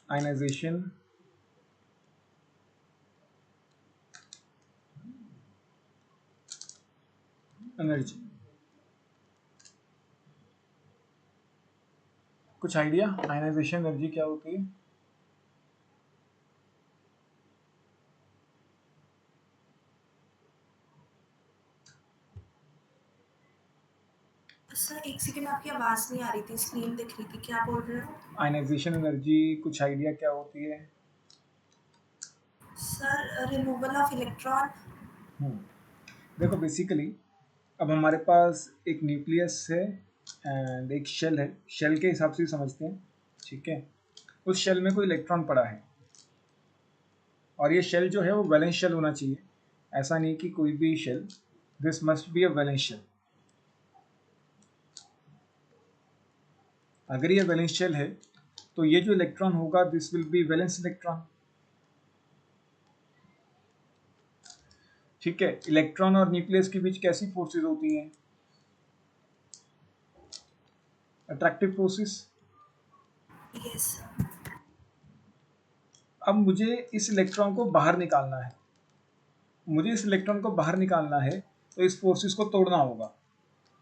Ionization energy, कुछ idea ionization energy क्या होती है? सर एक सेकंड, आपकी आवाज नहीं आ रही थी, स्क्रीन दिख रही थी, क्या बोल रहे हो? आयनाइजेशन एनर्जी कुछ आइडिया क्या होती है? Sir removal of electron. देखो बेसिकली अब हमारे पास एक न्यूक्लियस है एंड एक शेल है, शेल के हिसाब से ही समझते हैं, ठीक है। उस शेल में कोई इलेक्ट्रॉन पड़ा है और ये शेल जो है वो वैलेंस शेल होना चाहिए, ऐसा नहीं कि कोई भी shell, this must be a valence shell. अगर ये वैलेंस शेल है तो ये जो इलेक्ट्रॉन होगा this will be valence electron, ठीक है। इलेक्ट्रॉन और न्यूक्लियस के बीच कैसी फोर्सेस होती हैं? Attractive forces. यस। अब मुझे इस इलेक्ट्रॉन को बाहर निकालना है, मुझे इस इलेक्ट्रॉन को बाहर निकालना है तो इस फोर्सेस को तोड़ना होगा।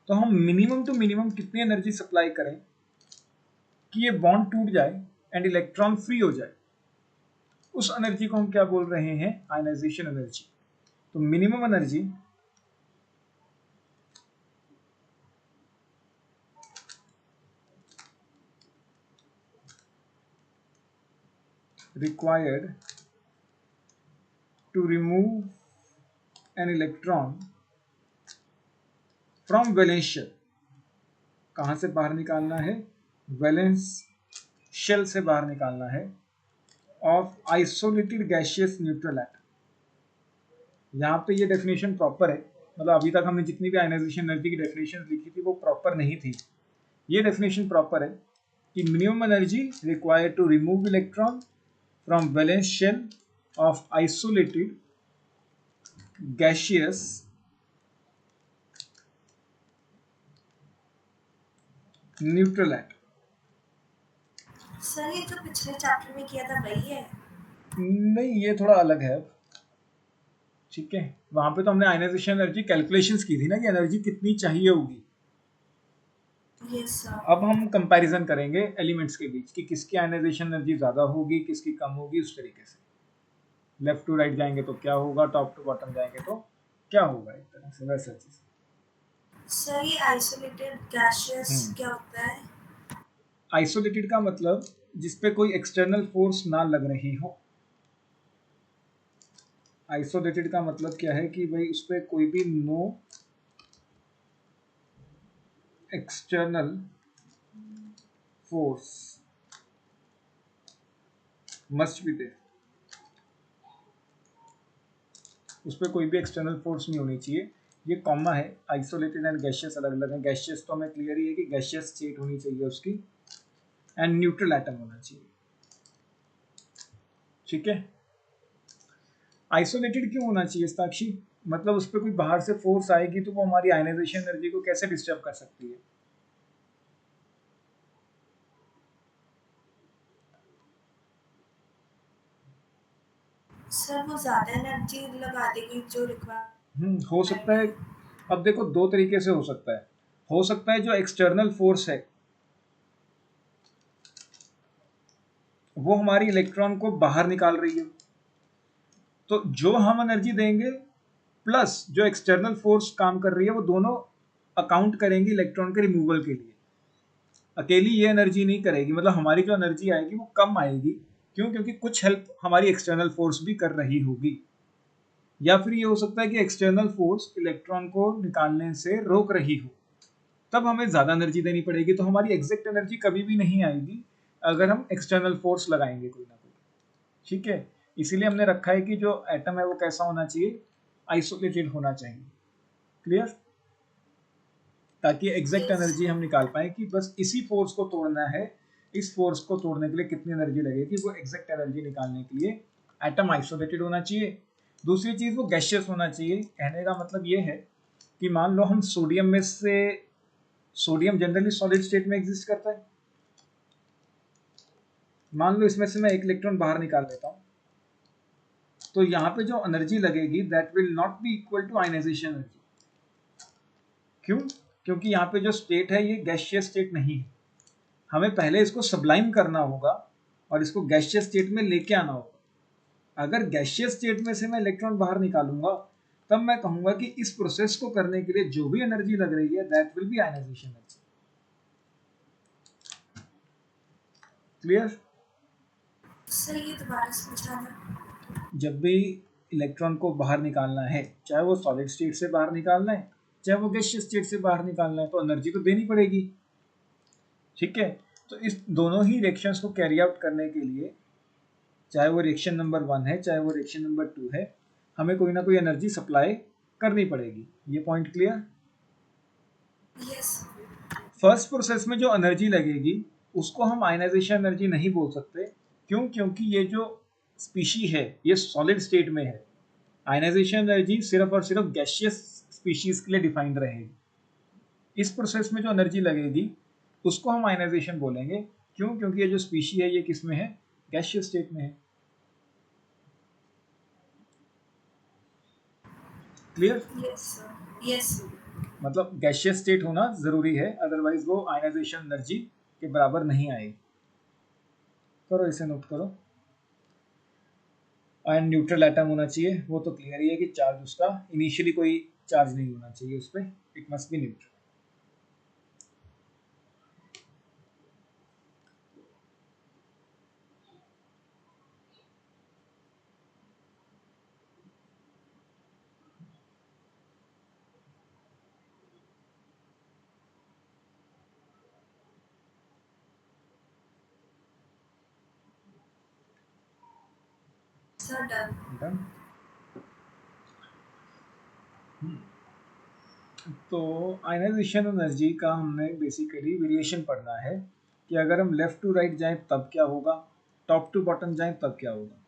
तो हम मिनिमम टू मिनिमम कितनी एनर्जी सप्लाई करें कि ये बॉन्ड टूट जाए एंड इलेक्ट्रॉन फ्री हो जाए, उस एनर्जी को हम क्या बोल रहे हैं? Ionization energy. तो minimum energy required to remove an electron from valence shell, कहाँ से बाहर निकालना है? वैलेंस शेल से बाहर निकालना है, of isolated gaseous neutral atom. यहाँ पे ये डेफिनेशन प्रॉपर है, मतलब अभी तक हमने जितनी भी आयनाइजेशन एनर्जी की डेफिनेशन लिखी थी वो प्रॉपर नहीं थी, ये डेफिनेशन प्रॉपर है कि minimum energy required to remove electron from valence shell of isolated gaseous neutral atom. Sir ये जो पिछले चैप्टर में किया था वही है? नहीं, ये थोड़ा अलग है, ठीक है। वहां पे तो हमने आयनाइजेशन एनर्जी कैलकुलेशंस की थी ना कि एनर्जी कितनी चाहिए होगी। Yes sir. अब हम कंपैरिजन करेंगे एलिमेंट्स के बीच कि किसकी आयनाइजेशन एनर्जी ज़्यादा होगी, किसकी कम होगी, उस तरीके से लेफ्ट टू राइट जाएंगे तो क्या होगा, टॉप टू बॉटम जाएंगे तो क्या होगा, एक तरह से वैसा चीज़। सर ये आइसोलेटेड गैसियस क्या होता है? आइसोलेटेड का मतलब जिसपे कोई एक्सटर्नल फोर्स ना लग रही हो। आइसोलेटेड का मतलब क्या है कि भाई उस पर कोई भी no external force must be there, उस पर कोई भी एक्सटर्नल फोर्स नहीं होनी चाहिए। ये कॉमा है, आइसोलेटेड एंड गैशियस अलग अलग है। गैशियस तो हमें क्लियर ही है कि गैशियस स्टेट होनी चाहिए उसकी, एंड न्यूट्रल एटम होना चाहिए, ठीक है। आइसोलेटेड क्यों होना चाहिए साक्षी? मतलब उस पर कोई बाहर से फोर्स आएगी तो वो हमारी आयनाइजेशन एनर्जी को कैसे डिस्टर्ब कर सकती है? सर वो ज्यादा एनर्जी लगा देगी जो हो सकता है। रिक्वायर्ड। अब देखो दो तरीके से हो सकता है जो एक्सटर्नल फोर्स है वो हमारी इलेक्ट्रॉन को बाहर निकाल रही है, तो जो हम एनर्जी देंगे प्लस जो एक्सटर्नल फोर्स काम कर रही है वो दोनों अकाउंट करेंगे इलेक्ट्रॉन के रिमूवल के लिए। अकेली ये एनर्जी नहीं करेगी, मतलब हमारी जो एनर्जी आएगी वो कम आएगी। क्यों? क्योंकि कुछ हेल्प हमारी एक्सटर्नल फोर्स भी कर रही होगी। या फिर ये हो सकता है कि एक्सटर्नल फोर्स इलेक्ट्रॉन को निकालने से रोक रही हो, तब हमें ज़्यादा एनर्जी देनी पड़ेगी। तो हमारी एग्जैक्ट एनर्जी कभी भी नहीं आएगी अगर हम एक्सटर्नल फोर्स लगाएंगे कोई ना कोई, ठीक है। इसीलिए हमने रखा है कि जो एटम है वो कैसा होना चाहिए? आइसोलेटेड होना चाहिए। क्लियर? ताकि एग्जैक्ट यस। एनर्जी हम निकाल पाए कि बस इसी फोर्स को तोड़ना है, इस फोर्स को तोड़ने के लिए कितनी एनर्जी लगेगी, वो एग्जैक्ट एनर्जी निकालने के लिए एटम आइसोलेटेड होना चाहिए। दूसरी चीज वो गैशियस होना चाहिए। कहने का मतलब ये है कि मान लो हम सोडियम में से, सोडियम जनरली सॉलिड स्टेट में एग्जिस्ट करता है, मान लो इसमें से मैं एक इलेक्ट्रॉन बाहर निकाल लेता हूँ, तो यहाँ पे जो एनर्जी लगेगी that will not be equal to ionization energy. क्यों? क्योंकि यहाँ पे जो स्टेट है ये गैसियस स्टेट नहीं है, हमें पहले इसको सब्लाइम करना होगा और इसको गैसियस स्टेट में लेके आना होगा। अगर गैसियस स्टेट में से मैं इलेक्ट्रॉन बाहर निकालूंगा तब मैं कहूंगा कि इस प्रोसेस को करने के लिए जो भी एनर्जी लग रही है that will be ionization energy. Clear? Sir ये दोबारा समझाना। जब भी इलेक्ट्रॉन को बाहर निकालना है, चाहे वो सॉलिड स्टेट से बाहर निकालना है चाहे वो गैसियस स्टेट से बाहर निकालना है, तो एनर्जी तो देनी पड़ेगी। ठीक है, तो इस दोनों ही रिएक्शंस को कैरी आउट करने के लिए, चाहे वो रिएक्शन नंबर 1 है चाहे वो रिएक्शन नंबर 2 है, हमें कोई ना कोई एनर्जी सप्लाई करनी पड़ेगी। ये point clear? Yes. First process में जो एनर्जी लगेगी उसको हम आयनाइजेशन एनर्जी नहीं बोल सकते। क्यों? क्योंकि ये जो स्पीशी है ये सॉलिड स्टेट में है। आयनाइजेशन एनर्जी सिर्फ और सिर्फ गैसियस स्पीशीज के लिए डिफाइंड रहेगी। इस प्रोसेस में जो एनर्जी लगेगी उसको हम आयनाइजेशन बोलेंगे। क्यों? क्योंकि ये जो स्पीशी है ये किस में है? गैसियस स्टेट में है। क्लियर? Yes sir. यस। मतलब गैसियस स्टेट होना जरूरी है, अदरवाइज वो आयनाइजेशन एनर्जी के बराबर नहीं आएगी। करो, इसे नोट करो। आयन न्यूट्रल एटम होना चाहिए, वो तो क्लियर ही है कि चार्ज उसका इनिशियली कोई चार्ज नहीं होना चाहिए उस पर, it must be neutral. Sir done. Done. तो आयनाइजेशन एनर्जी का हमने बेसिकली वेरिएशन पढ़ना है कि अगर हम लेफ्ट टू राइट जाएं तब क्या होगा, टॉप टू बॉटम जाएं तब क्या होगा।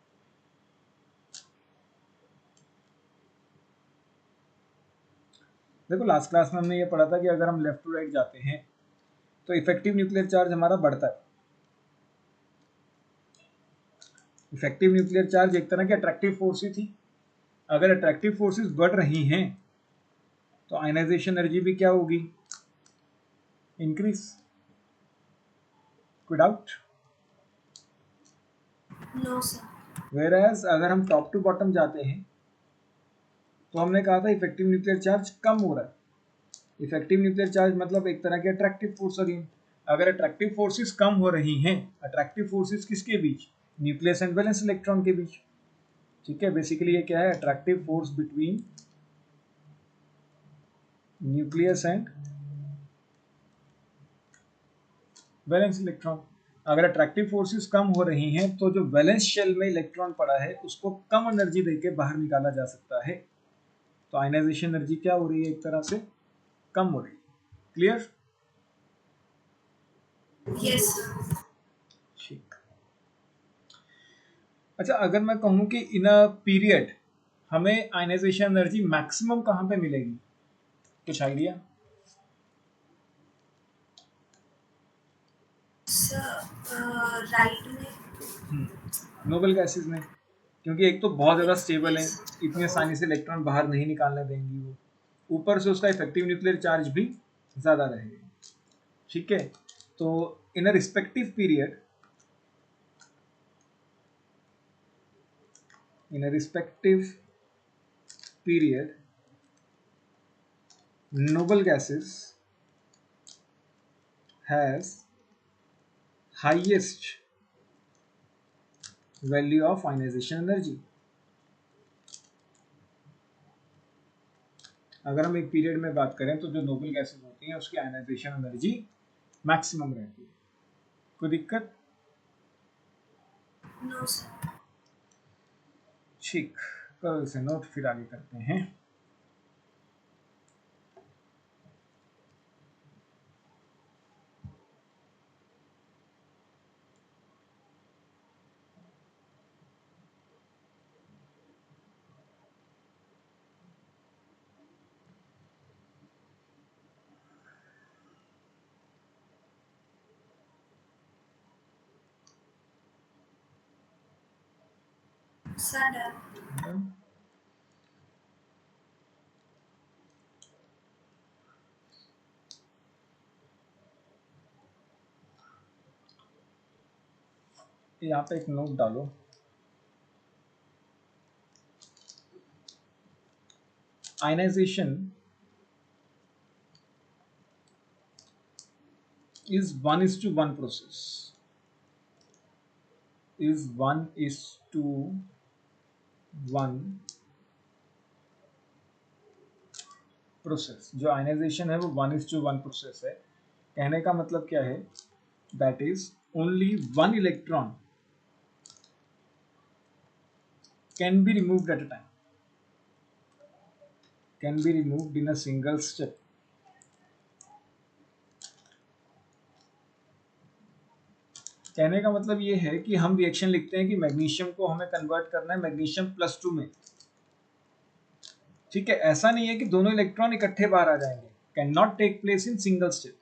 देखो लास्ट क्लास में हमने ये पढ़ा था कि अगर हम लेफ्ट टू राइट जाते हैं तो इफेक्टिव न्यूक्लियर चार्ज हमारा बढ़ता है। इफेक्टिव न्यूक्लियर चार्ज एक तरह की अट्रैक्टिव फोर्स ही थी। अगर अट्रैक्टिव फोर्सेस बढ़ रही हैं तो आयनाइजेशन एनर्जी भी क्या होगी? इंक्रीज। कोई डाउट? No sir. वेयरएज अगर हम टॉप टू बॉटम जाते हैं तो हमने कहा था इफेक्टिव न्यूक्लियर चार्ज कम हो रहा है। इफेक्टिव न्यूक्लियर चार्ज मतलब एक तरह की अट्रैक्टिव फोर्स अगेन। अगर अट्रैक्टिव फोर्सेस कम हो रही हैं, अट्रैक्टिव फोर्सेस किसके बीच? न्यूक्लियस एंड वैलेंस इलेक्ट्रॉन के बीच। ठीक है, बेसिकली ये क्या है? Attractive force between nucleus and valence electron. अगर अट्रैक्टिव फोर्सेस कम हो रही हैं तो जो वैलेंस शेल में इलेक्ट्रॉन पड़ा है उसको कम एनर्जी देके बाहर निकाला जा सकता है। तो आयनाइजेशन एनर्जी क्या हो रही है? एक तरह से कम हो रही है। क्लियर? Yes sir. ठीक। अच्छा, अगर मैं कहूं कि इन अ पीरियड हमें आयनाइजेशन एनर्जी मैक्सिमम कहां पे मिलेगी, कुछ आइडिया? सर राइट में। नोबल गैसेस में, क्योंकि एक तो बहुत ज़्यादा स्टेबल है, यस। इतनी आसानी से इलेक्ट्रॉन बाहर नहीं निकालने देंगी वो, ऊपर से उसका इफेक्टिव न्यूक्लियर चार्ज भी ज़्यादा रहेगा। ठीक है, तो in a respective period, in a respective period, noble gases has highest value of ionization energy। अगर हम एक पीरियड में बात करें तो जो नोबल गैसेस होती हैं उसकी आयनाइजेशन एनर्जी मैक्सिमम रहती है। कोई दिक्कत? No sir. ठीक, कल से नोट फिर आगे करते हैं। Sir done. यहाँ पे एक नोट डालो, ionization is 1:1 process, is 1:1 process. जो आयनाइजेशन है वो 1:1 प्रोसेस है। कहने का मतलब क्या है, that is only one electron can be removed at a time, can be removed in a single step. कहने का मतलब ये है कि हम रिएक्शन लिखते हैं कि मैग्नीशियम को हमें कन्वर्ट करना है मैग्नीशियम +2 में, ठीक है। ऐसा नहीं है कि दोनों इलेक्ट्रॉन इकट्ठे बाहर आ जाएंगे, can not take place in single step.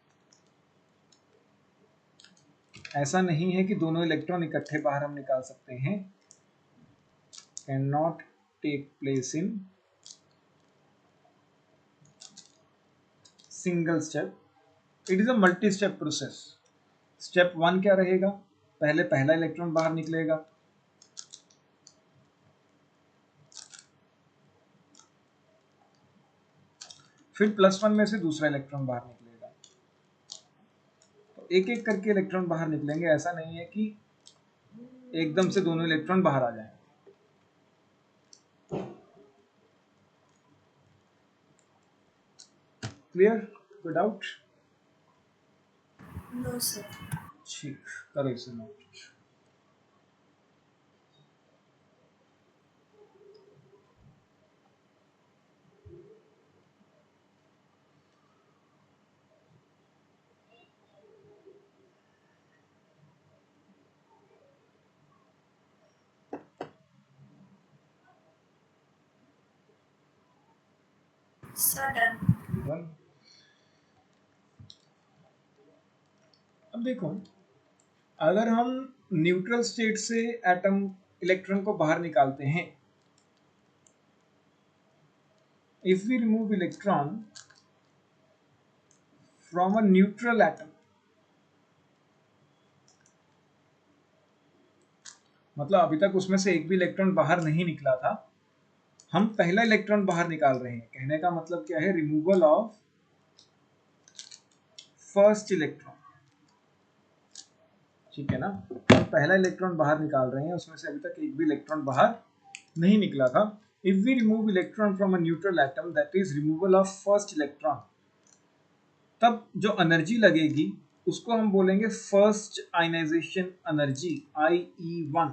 ऐसा नहीं है कि दोनों इलेक्ट्रॉन इकट्ठे बाहर हम निकाल सकते हैं, can not take place in single step, it is a multi step process. Step 1 क्या रहेगा, पहले पहला इलेक्ट्रॉन बाहर निकलेगा, फिर +1 में से दूसरा इलेक्ट्रॉन बाहर निकलेगा। तो एक एक करके इलेक्ट्रॉन बाहर निकलेंगे, ऐसा नहीं है कि एकदम से दोनों इलेक्ट्रॉन बाहर आ जाएंगे। क्लियर, कोई डाउट? No sir. ठीक, करो इसे नोट। Sir done. अब देखो, अगर हम न्यूट्रल स्टेट से एटम इलेक्ट्रॉन को बाहर निकालते हैं, if we remove electron from a neutral atom, मतलब अभी तक उसमें से एक भी इलेक्ट्रॉन बाहर नहीं निकला था, हम पहला इलेक्ट्रॉन बाहर निकाल रहे हैं। कहने का मतलब क्या है, रिमूवल ऑफ फर्स्ट इलेक्ट्रॉन, ठीक है ना। हम पहला इलेक्ट्रॉन बाहर निकाल रहे हैं, उसमें से अभी तक एक भी इलेक्ट्रॉन बाहर नहीं निकला था। If we remove electron from a neutral atom, that is removal of first electron, तब जो एनर्जी लगेगी उसको हम बोलेंगे first ionization energy, IE1।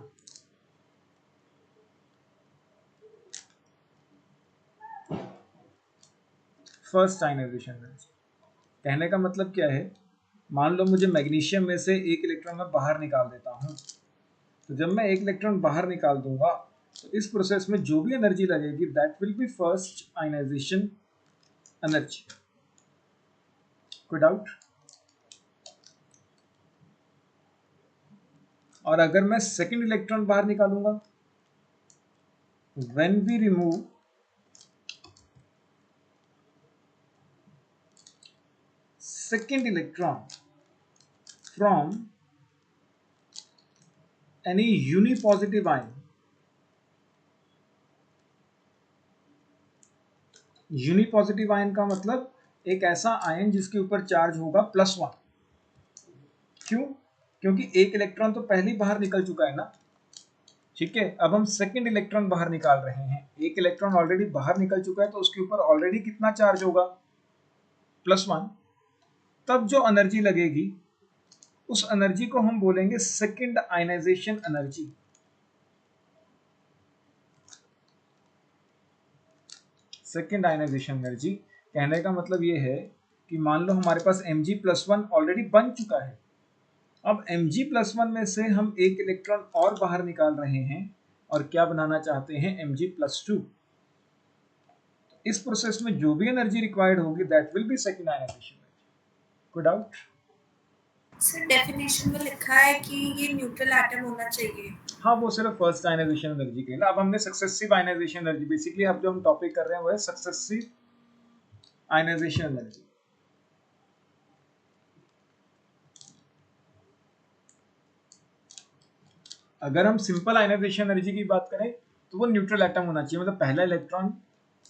First ionization energy. कहने का मतलब क्या है, मान लो मुझे मैग्नीशियम में से एक इलेक्ट्रॉन मैं बाहर निकाल देता हूँ, तो जब मैं एक इलेक्ट्रॉन बाहर निकाल दूंगा तो इस प्रोसेस में जो भी एनर्जी लगेगी that will be first ionization energy. कोई डाउट? और अगर मैं सेकंड इलेक्ट्रॉन बाहर निकालूंगा, when we remove second electron from any unipositive ion, unipositive ion का मतलब एक ऐसा आयन जिसके ऊपर चार्ज होगा +1। क्यों? क्योंकि एक इलेक्ट्रॉन तो पहले ही बाहर निकल चुका है ना, ठीक है। अब हम सेकंड इलेक्ट्रॉन बाहर निकाल रहे हैं, एक इलेक्ट्रॉन ऑलरेडी बाहर निकल चुका है तो उसके ऊपर ऑलरेडी कितना चार्ज होगा, +1। तब जो एनर्जी लगेगी उस एनर्जी को हम बोलेंगे second ionization energy. Second ionization energy. कहने का मतलब ये है कि मान लो हमारे पास Mg+1 ऑलरेडी बन चुका है, अब Mg+1 में से हम एक इलेक्ट्रॉन और बाहर निकाल रहे हैं और क्या बनाना चाहते हैं, Mg+2। इस प्रोसेस में जो भी एनर्जी रिक्वायर्ड होगी that will be second ionization energy. कोई डाउट? सर डेफिनेशन में लिखा है कि ये न्यूट्रल एटम होना चाहिए। हाँ वो सिर्फ फर्स्ट आयनाइजेशन एनर्जी के लिए। अब हमने सक्सेसिव आयनाइजेशन एनर्जी, बेसिकली अब जो हम टॉपिक कर रहे हैं वो है सक्सेसिव आयनाइजेशन एनर्जी। अगर हम सिंपल आयनाइजेशन एनर्जी की बात करें तो वो न्यूट्रल एटम होना चाहिए, मतलब पहला इलेक्ट्रॉन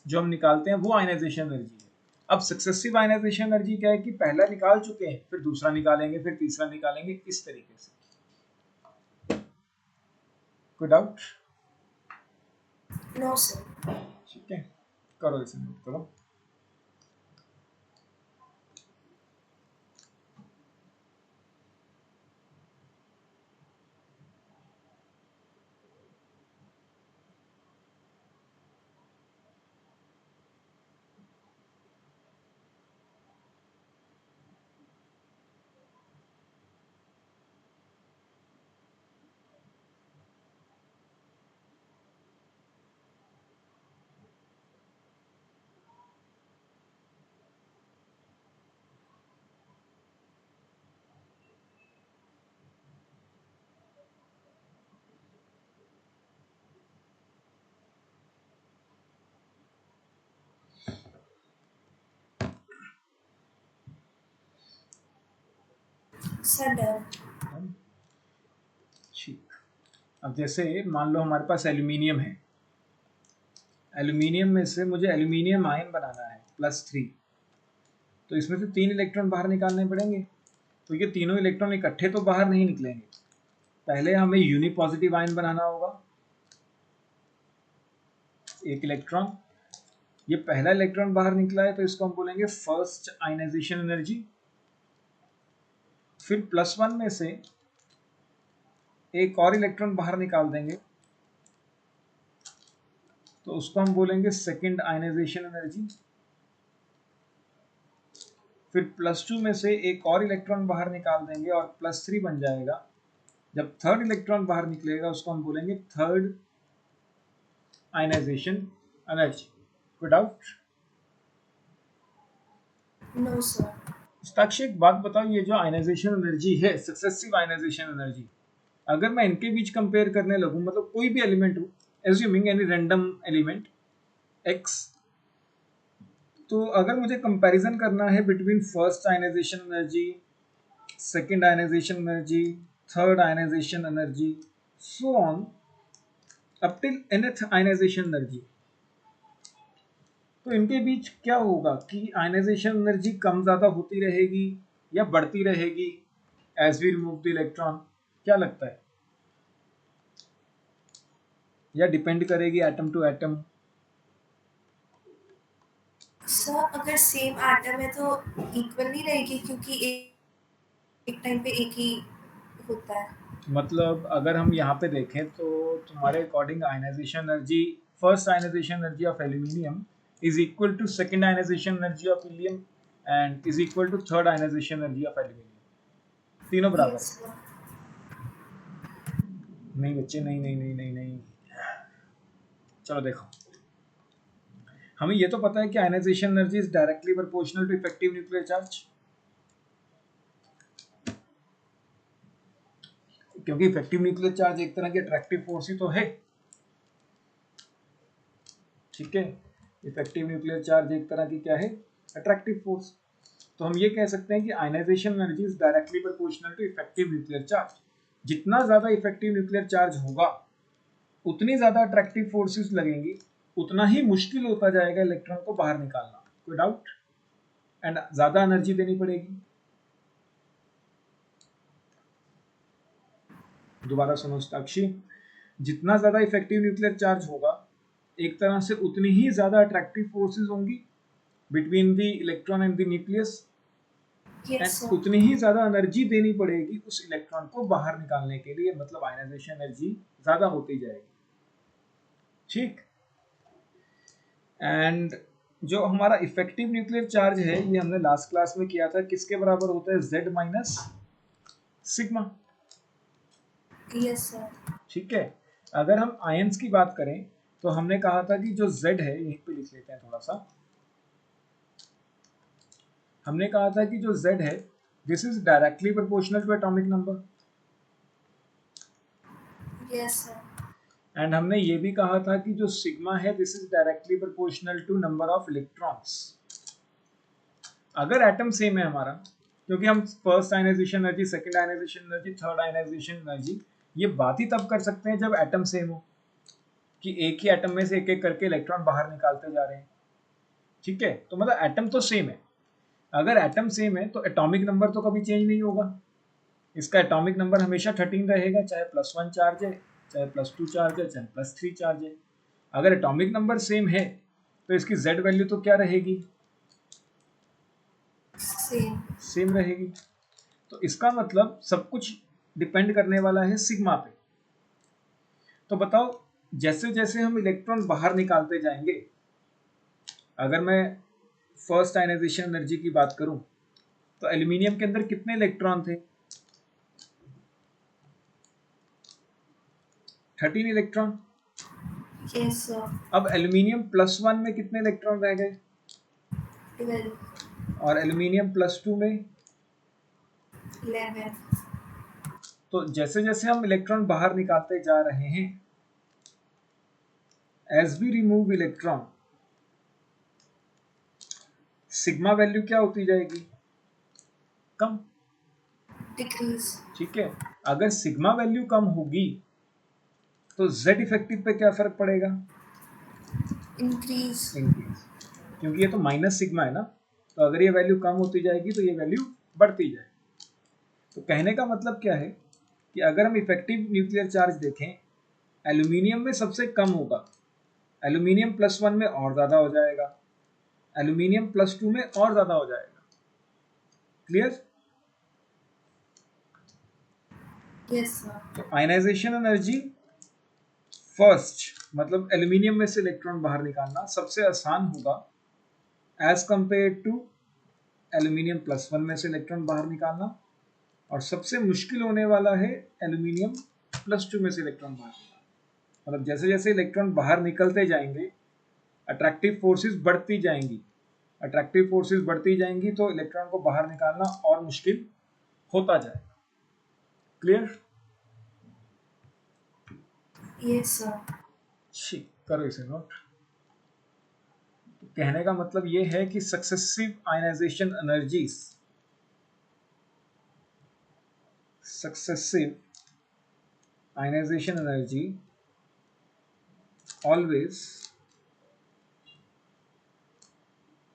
जो हम निकालते हैं वो आयनाइजेशन एनर्जी है। अब सक्सेसिव आयनाइजेशन एनर्जी क्या है कि पहला निकाल चुके हैं, फिर दूसरा निकालेंगे, फिर तीसरा निकालेंगे, इस तरीके से। कोई डाउट? No sir. ठीक है, करो इसे, नोट करो। Sir done. ठीक, अब जैसे मान लो हमारे पास एल्यूमिनियम है, एल्यूमिनियम में से मुझे एल्यूमिनियम आयन बनाना है +3, तो इसमें से 3 इलेक्ट्रॉन बाहर निकालने पड़ेंगे। तो ये तीनों इलेक्ट्रॉन इकट्ठे तो बाहर नहीं निकलेंगे, पहले हमें यूनिपॉजिटिव आयन बनाना होगा, 1 इलेक्ट्रॉन। ये पहला इलेक्ट्रॉन बाहर निकला है तो इसको हम बोलेंगे फर्स्ट आयनाइजेशन एनर्जी। फिर +1 में से एक और इलेक्ट्रॉन बाहर निकाल देंगे तो उसको हम बोलेंगे सेकेंड आयनाइजेशन एनर्जी। फिर +2 में से एक और इलेक्ट्रॉन बाहर निकाल देंगे और +3 बन जाएगा। जब थर्ड इलेक्ट्रॉन बाहर निकलेगा उसको हम बोलेंगे थर्ड आयनाइजेशन एनर्जी। कोई डाउट? No sir. साक्षी एक बात बताओ, ये जो आयनाइजेशन एनर्जी है, सक्सेसिव आयनाइजेशन एनर्जी, अगर मैं इनके बीच कंपेयर करने लगूं, मतलब कोई भी एलिमेंट हो, assuming any random element x, तो अगर मुझे कंपैरिजन करना है between first ionization energy, second ionization energy, third ionization energy, so on up till nth ionization energy, तो इनके बीच क्या होगा कि आयनाइजेशन एनर्जी कम ज़्यादा होती रहेगी या बढ़ती रहेगी as we remove the electron? क्या लगता है? या डिपेंड करेगी एटम टू एटम? सर अगर सेम एटम है तो इक्वल नहीं रहेगी, क्योंकि एक टाइम पे एक ही होता है। मतलब अगर हम यहाँ पे देखें तो तुम्हारे according ionization energy, first ionization energy of aluminium is equal to second ionization energy of helium and is equal to third ionization energy of aluminium, तीनों बराबर यस है। सर। नहीं बच्चे, नहीं नहीं नहीं नहीं नहीं, चलो देखो, हमें ये तो पता है कि ionization energy is directly proportional to effective nuclear charge, क्योंकि इफेक्टिव न्यूक्लियर चार्ज एक तरह की अट्रैक्टिव फोर्स ही तो है। ठीक है, इफेक्टिव न्यूक्लियर चार्ज एक तरह की क्या है? Attractive force. तो हम ये कह सकते हैं कि ionization energy is directly proportional to effective nuclear charge. जितना ज्यादा इफेक्टिव न्यूक्लियर चार्ज होगा उतनी ज्यादा अट्रैक्टिव फोर्सेस लगेंगी, उतना ही मुश्किल होता जाएगा इलेक्ट्रॉन को बाहर निकालना। कोई डाउट? एंड ज्यादा एनर्जी देनी पड़ेगी। दोबारा सुनो साक्षी, जितना ज्यादा इफेक्टिव न्यूक्लियर चार्ज होगा एक तरह से उतनी ही ज्यादा अट्रैक्टिव फोर्सेस होंगी between the electron and the nucleus, yes and sir. उतनी ही ज्यादा एनर्जी देनी पड़ेगी उस इलेक्ट्रॉन को बाहर निकालने के लिए, मतलब आयनाइजेशन एनर्जी ज्यादा होती जाएगी। ठीक, एंड जो हमारा इफेक्टिव न्यूक्लियर चार्ज है ये हमने लास्ट क्लास में किया था, किसके बराबर होता है? Z minus sigma. Yes sir. ठीक है, अगर हम आयंस की बात करें तो हमने कहा था कि जो Z है, यहीं पे लिख लेते हैं थोड़ा सा, हमने कहा था कि जो Z है this is directly proportional to atomic number. Yes sir. And हमने ये भी कहा था कि जो सिग्मा है this is directly proportional to number of electrons. अगर एटम सेम है हमारा, क्योंकि हम first ionization energy, second ionization energy, third ionization energy, ये बात ही तब कर सकते हैं जब एटम सेम हो, कि एक ही एटम में से एक एक करके इलेक्ट्रॉन बाहर निकालते जा रहे हैं। ठीक है, तो मतलब एटम तो सेम है। अगर एटम सेम है तो एटॉमिक नंबर तो कभी चेंज नहीं होगा। इसका एटॉमिक नंबर हमेशा 13 रहेगा, चाहे +1 चार्ज है, चाहे +2 चार्ज है, चाहे +3 चार्ज है। अगर एटॉमिक नंबर सेम है तो इसकी z वैल्यू तो क्या रहेगी? सेम रहेगी। तो इसका मतलब सब कुछ डिपेंड करने वाला है सिग्मा पे। तो बताओ, जैसे जैसे हम इलेक्ट्रॉन बाहर निकालते जाएंगे, अगर मैं फर्स्ट आयनाइजेशन एनर्जी की बात करूं तो एल्यूमिनियम के अंदर कितने इलेक्ट्रॉन थे? 13 इलेक्ट्रॉन। Yes sir. अब एल्यूमिनियम +1 में कितने इलेक्ट्रॉन रह गए? 12। और एल्यूमिनियम +2 में? 11। तो जैसे जैसे हम इलेक्ट्रॉन बाहर निकालते जा रहे हैं, as we remove electron, sigma value क्या होती जाएगी? कम। डिक्रीज। ठीक है, अगर सिग्मा वैल्यू कम होगी तो z इफेक्टिव पे क्या फर्क पड़ेगा? इंक्रीज। इंक्रीज, क्योंकि ये तो माइनस सिग्मा है ना। तो अगर ये वैल्यू कम होती जाएगी तो ये वैल्यू बढ़ती जाएगी। तो कहने का मतलब क्या है कि अगर हम इफेक्टिव न्यूक्लियर चार्ज देखें, एल्यूमिनियम में सबसे कम होगा, एल्यूमिनियम +1 में और ज़्यादा हो जाएगा, एल्यूमिनियम +2 में और ज़्यादा हो जाएगा। क्लियर? Yes sir. तो आयनाइजेशन एनर्जी फर्स्ट, मतलब एल्यूमिनियम में से इलेक्ट्रॉन बाहर निकालना सबसे आसान होगा एज कंपेयर टू एल्यूमिनियम +1 में से इलेक्ट्रॉन बाहर निकालना, और सबसे मुश्किल होने वाला है एल्यूमिनियम +2 में से इलेक्ट्रॉन बाहर निकालना। मतलब जैसे जैसे इलेक्ट्रॉन बाहर निकलते जाएंगे, अट्रैक्टिव फोर्सेस बढ़ती जाएंगी, अट्रैक्टिव फोर्सेस बढ़ती जाएंगी तो इलेक्ट्रॉन को बाहर निकालना और मुश्किल होता जाएगा। क्लियर? Yes sir. ठीक, करो इसे नोट। तो कहने का मतलब ये है कि successive ionization energies, successive ionization energy always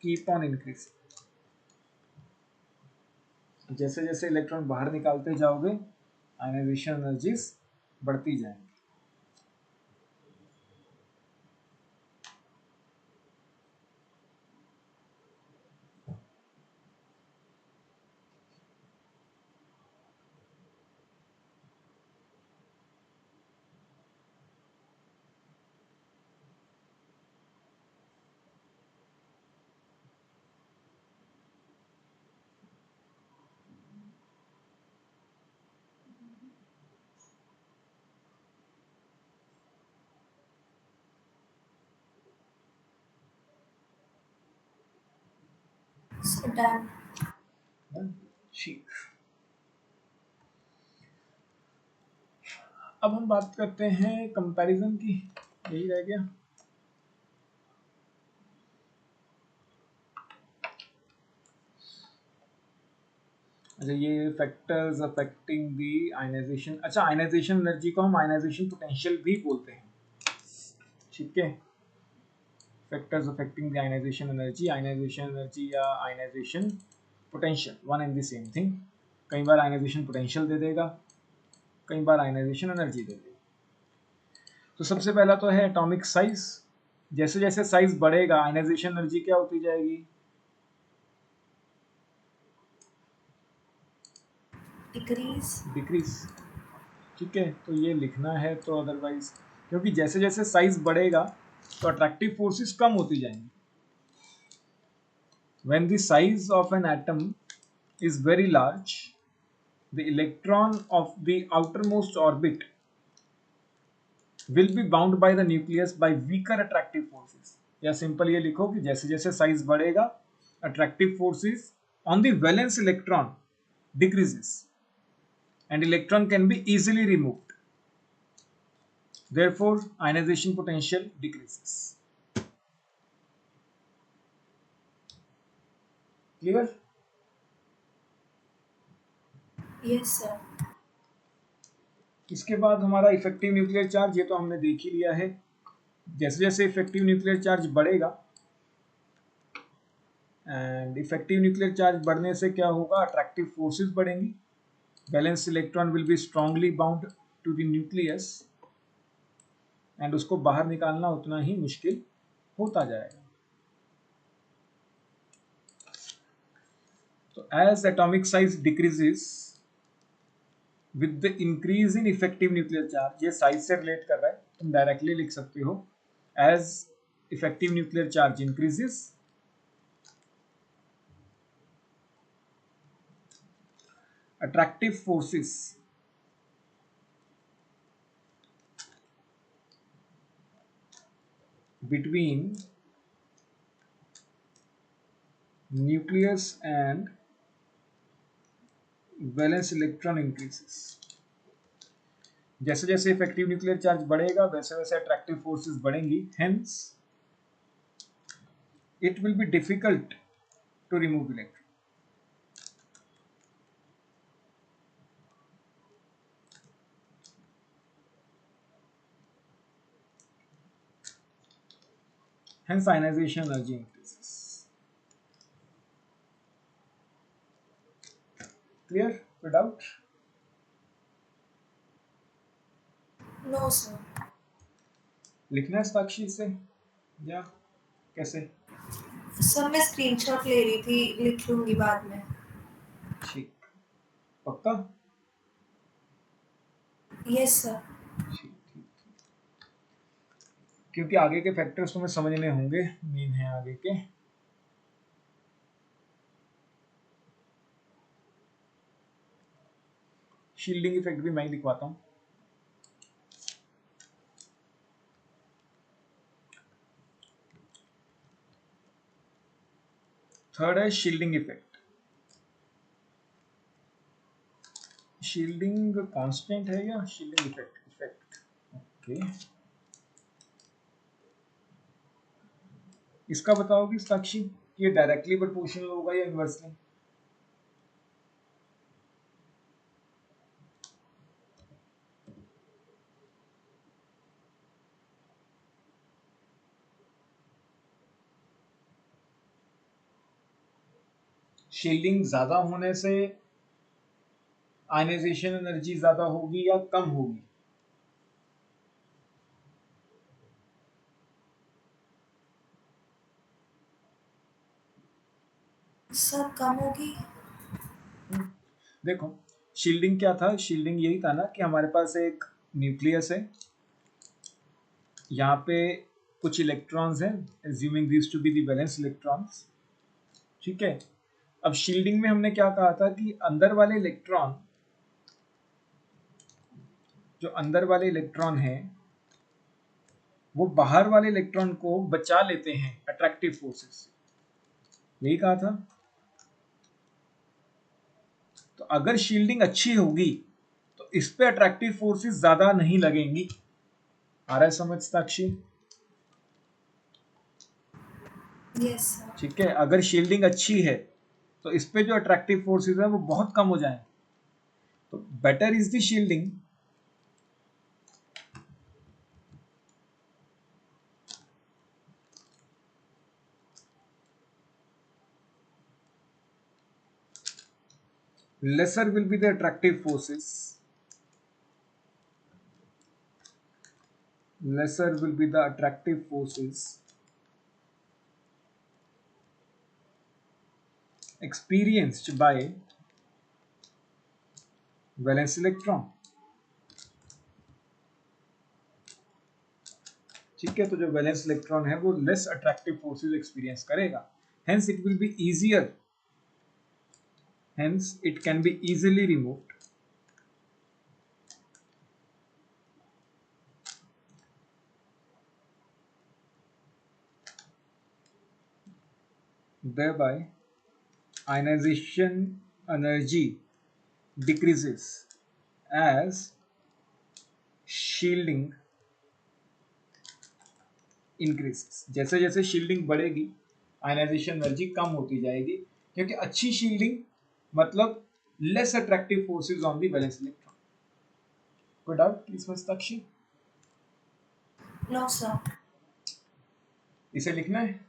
keep on increasing। जैसे जैसे इलेक्ट्रॉन बाहर निकालते जाओगे आयनाइजेशन एनर्जीज बढ़ती जाएंगी। Sir done. ठीक, अब हम बात करते हैं कंपैरिजन की। यही रह गया। अच्छा, ये फैक्टर्स अफेक्टिंग दी आयनाइजेशन, अच्छा आयनाइजेशन एनर्जी को हम आयनाइजेशन पोटेंशियल भी बोलते हैं। ठीक है, factors affecting the ionization energy या ionization potential, one and the same thing. कई बार आयनाइजेशन पोटेंशियल दे देगा, कई बार आयनाइजेशन एनर्जी दे देगा। तो सबसे पहला तो है एटॉमिक साइज। जैसे जैसे साइज बढ़ेगा आयनाइजेशन एनर्जी क्या होती जाएगी? डिक्रीज। ठीक है, तो ये लिखना है तो अदरवाइज, क्योंकि जैसे जैसे साइज बढ़ेगा तो अट्रैक्टिव फोर्सेस कम होती जाएंगी। When the size of an atom is very large, the electron of the outermost orbit will be bound by the nucleus by weaker attractive forces। या सिंपल ये लिखो कि जैसे जैसे साइज बढ़ेगा attractive forces on the valence electron decreases and electron can be easily removed। Therefore, ionization potential decreases. Clear? Yes, sir. इसके बाद हमारा इफेक्टिव न्यूक्लियर चार्ज, ये तो हमने देख ही लिया है। जैसे जैसे इफेक्टिव न्यूक्लियर चार्ज बढ़ेगा, एंड इफेक्टिव न्यूक्लियर चार्ज बढ़ने से क्या होगा, अट्रैक्टिव फोर्सेस बढ़ेंगी, valence electron will be strongly bound to the nucleus, and उसको बाहर निकालना उतना ही मुश्किल होता जाएगा। तो as atomic size decreases with the increase in effective nuclear charge, ये साइज से रिलेट कर रहा है, तुम डायरेक्टली लिख सकते हो as effective nuclear charge increases, attractive forces between nucleus and valence electron increases। जैसे जैसे इफेक्टिव न्यूक्लियर चार्ज बढ़ेगा वैसे वैसे अट्रैक्टिव फोर्सेस बढ़ेंगी, hence it will be difficult to remove electron. Hence ionization energy increases. Clear? Without? No, sir. लिखना है साक्षी से या कैसे? सर मैं स्क्रीनशॉट ले रही थी, लिख लूंगी बाद में। ठीक, पक्का? Yes sir. ठीक ठीक, क्योंकि आगे के फैक्टर्स तुम्हें समझने होंगे, मेन है आगे के। शील्डिंग इफेक्ट भी मैं ही लिखवाता हूँ। थर्ड है शील्डिंग इफेक्ट। शील्डिंग कांस्टेंट है या शील्डिंग इफेक्ट? Effect, okay. इसका बताओगी साक्षी, ये डायरेक्टली प्रोपोर्शनल होगा या इनवर्सली? शील्डिंग ज्यादा होने से आयनाइजेशन एनर्जी ज्यादा होगी या कम होगी? सर कम होगी। देखो, शील्डिंग क्या था, शील्डिंग यही था ना कि हमारे पास एक न्यूक्लियस है, यहाँ पे कुछ इलेक्ट्रॉन्स हैं, assuming these to be the valence electrons, ठीक है। अब शील्डिंग में हमने क्या कहा था कि अंदर वाले इलेक्ट्रॉन, जो अंदर वाले इलेक्ट्रॉन हैं वो बाहर वाले इलेक्ट्रॉन को बचा लेते हैं अट्रैक्टिव फोर्सेस से, यही कहा था। तो अगर शील्डिंग अच्छी होगी तो इस पे अट्रैक्टिव फोर्सेस ज्यादा नहीं लगेंगी। आ रहा है समझ साक्षी? Yes sir. ठीक है, अगर शील्डिंग अच्छी है तो इस पे जो अट्रैक्टिव फोर्सेस है वो बहुत कम हो जाए। तो better is the shielding lesser will be the attractive forces, lesser will be the attractive forces experienced by valence electron। ठीक है, तो जो वैलेंस इलेक्ट्रॉन है वो लेस अट्रैक्टिव फोर्सेस एक्सपीरियंस करेगा, hence it will be easier, hence it can be easily removed. thereby ionization energy decreases as shielding increases. जैसे जैसे shielding बढ़ेगी आयनाइजेशन एनर्जी कम होती जाएगी, क्योंकि अच्छी शील्डिंग मतलब less attractive forces on the valence electron. कोई डाउट इसमें साक्षी? No sir. इसे लिखना है,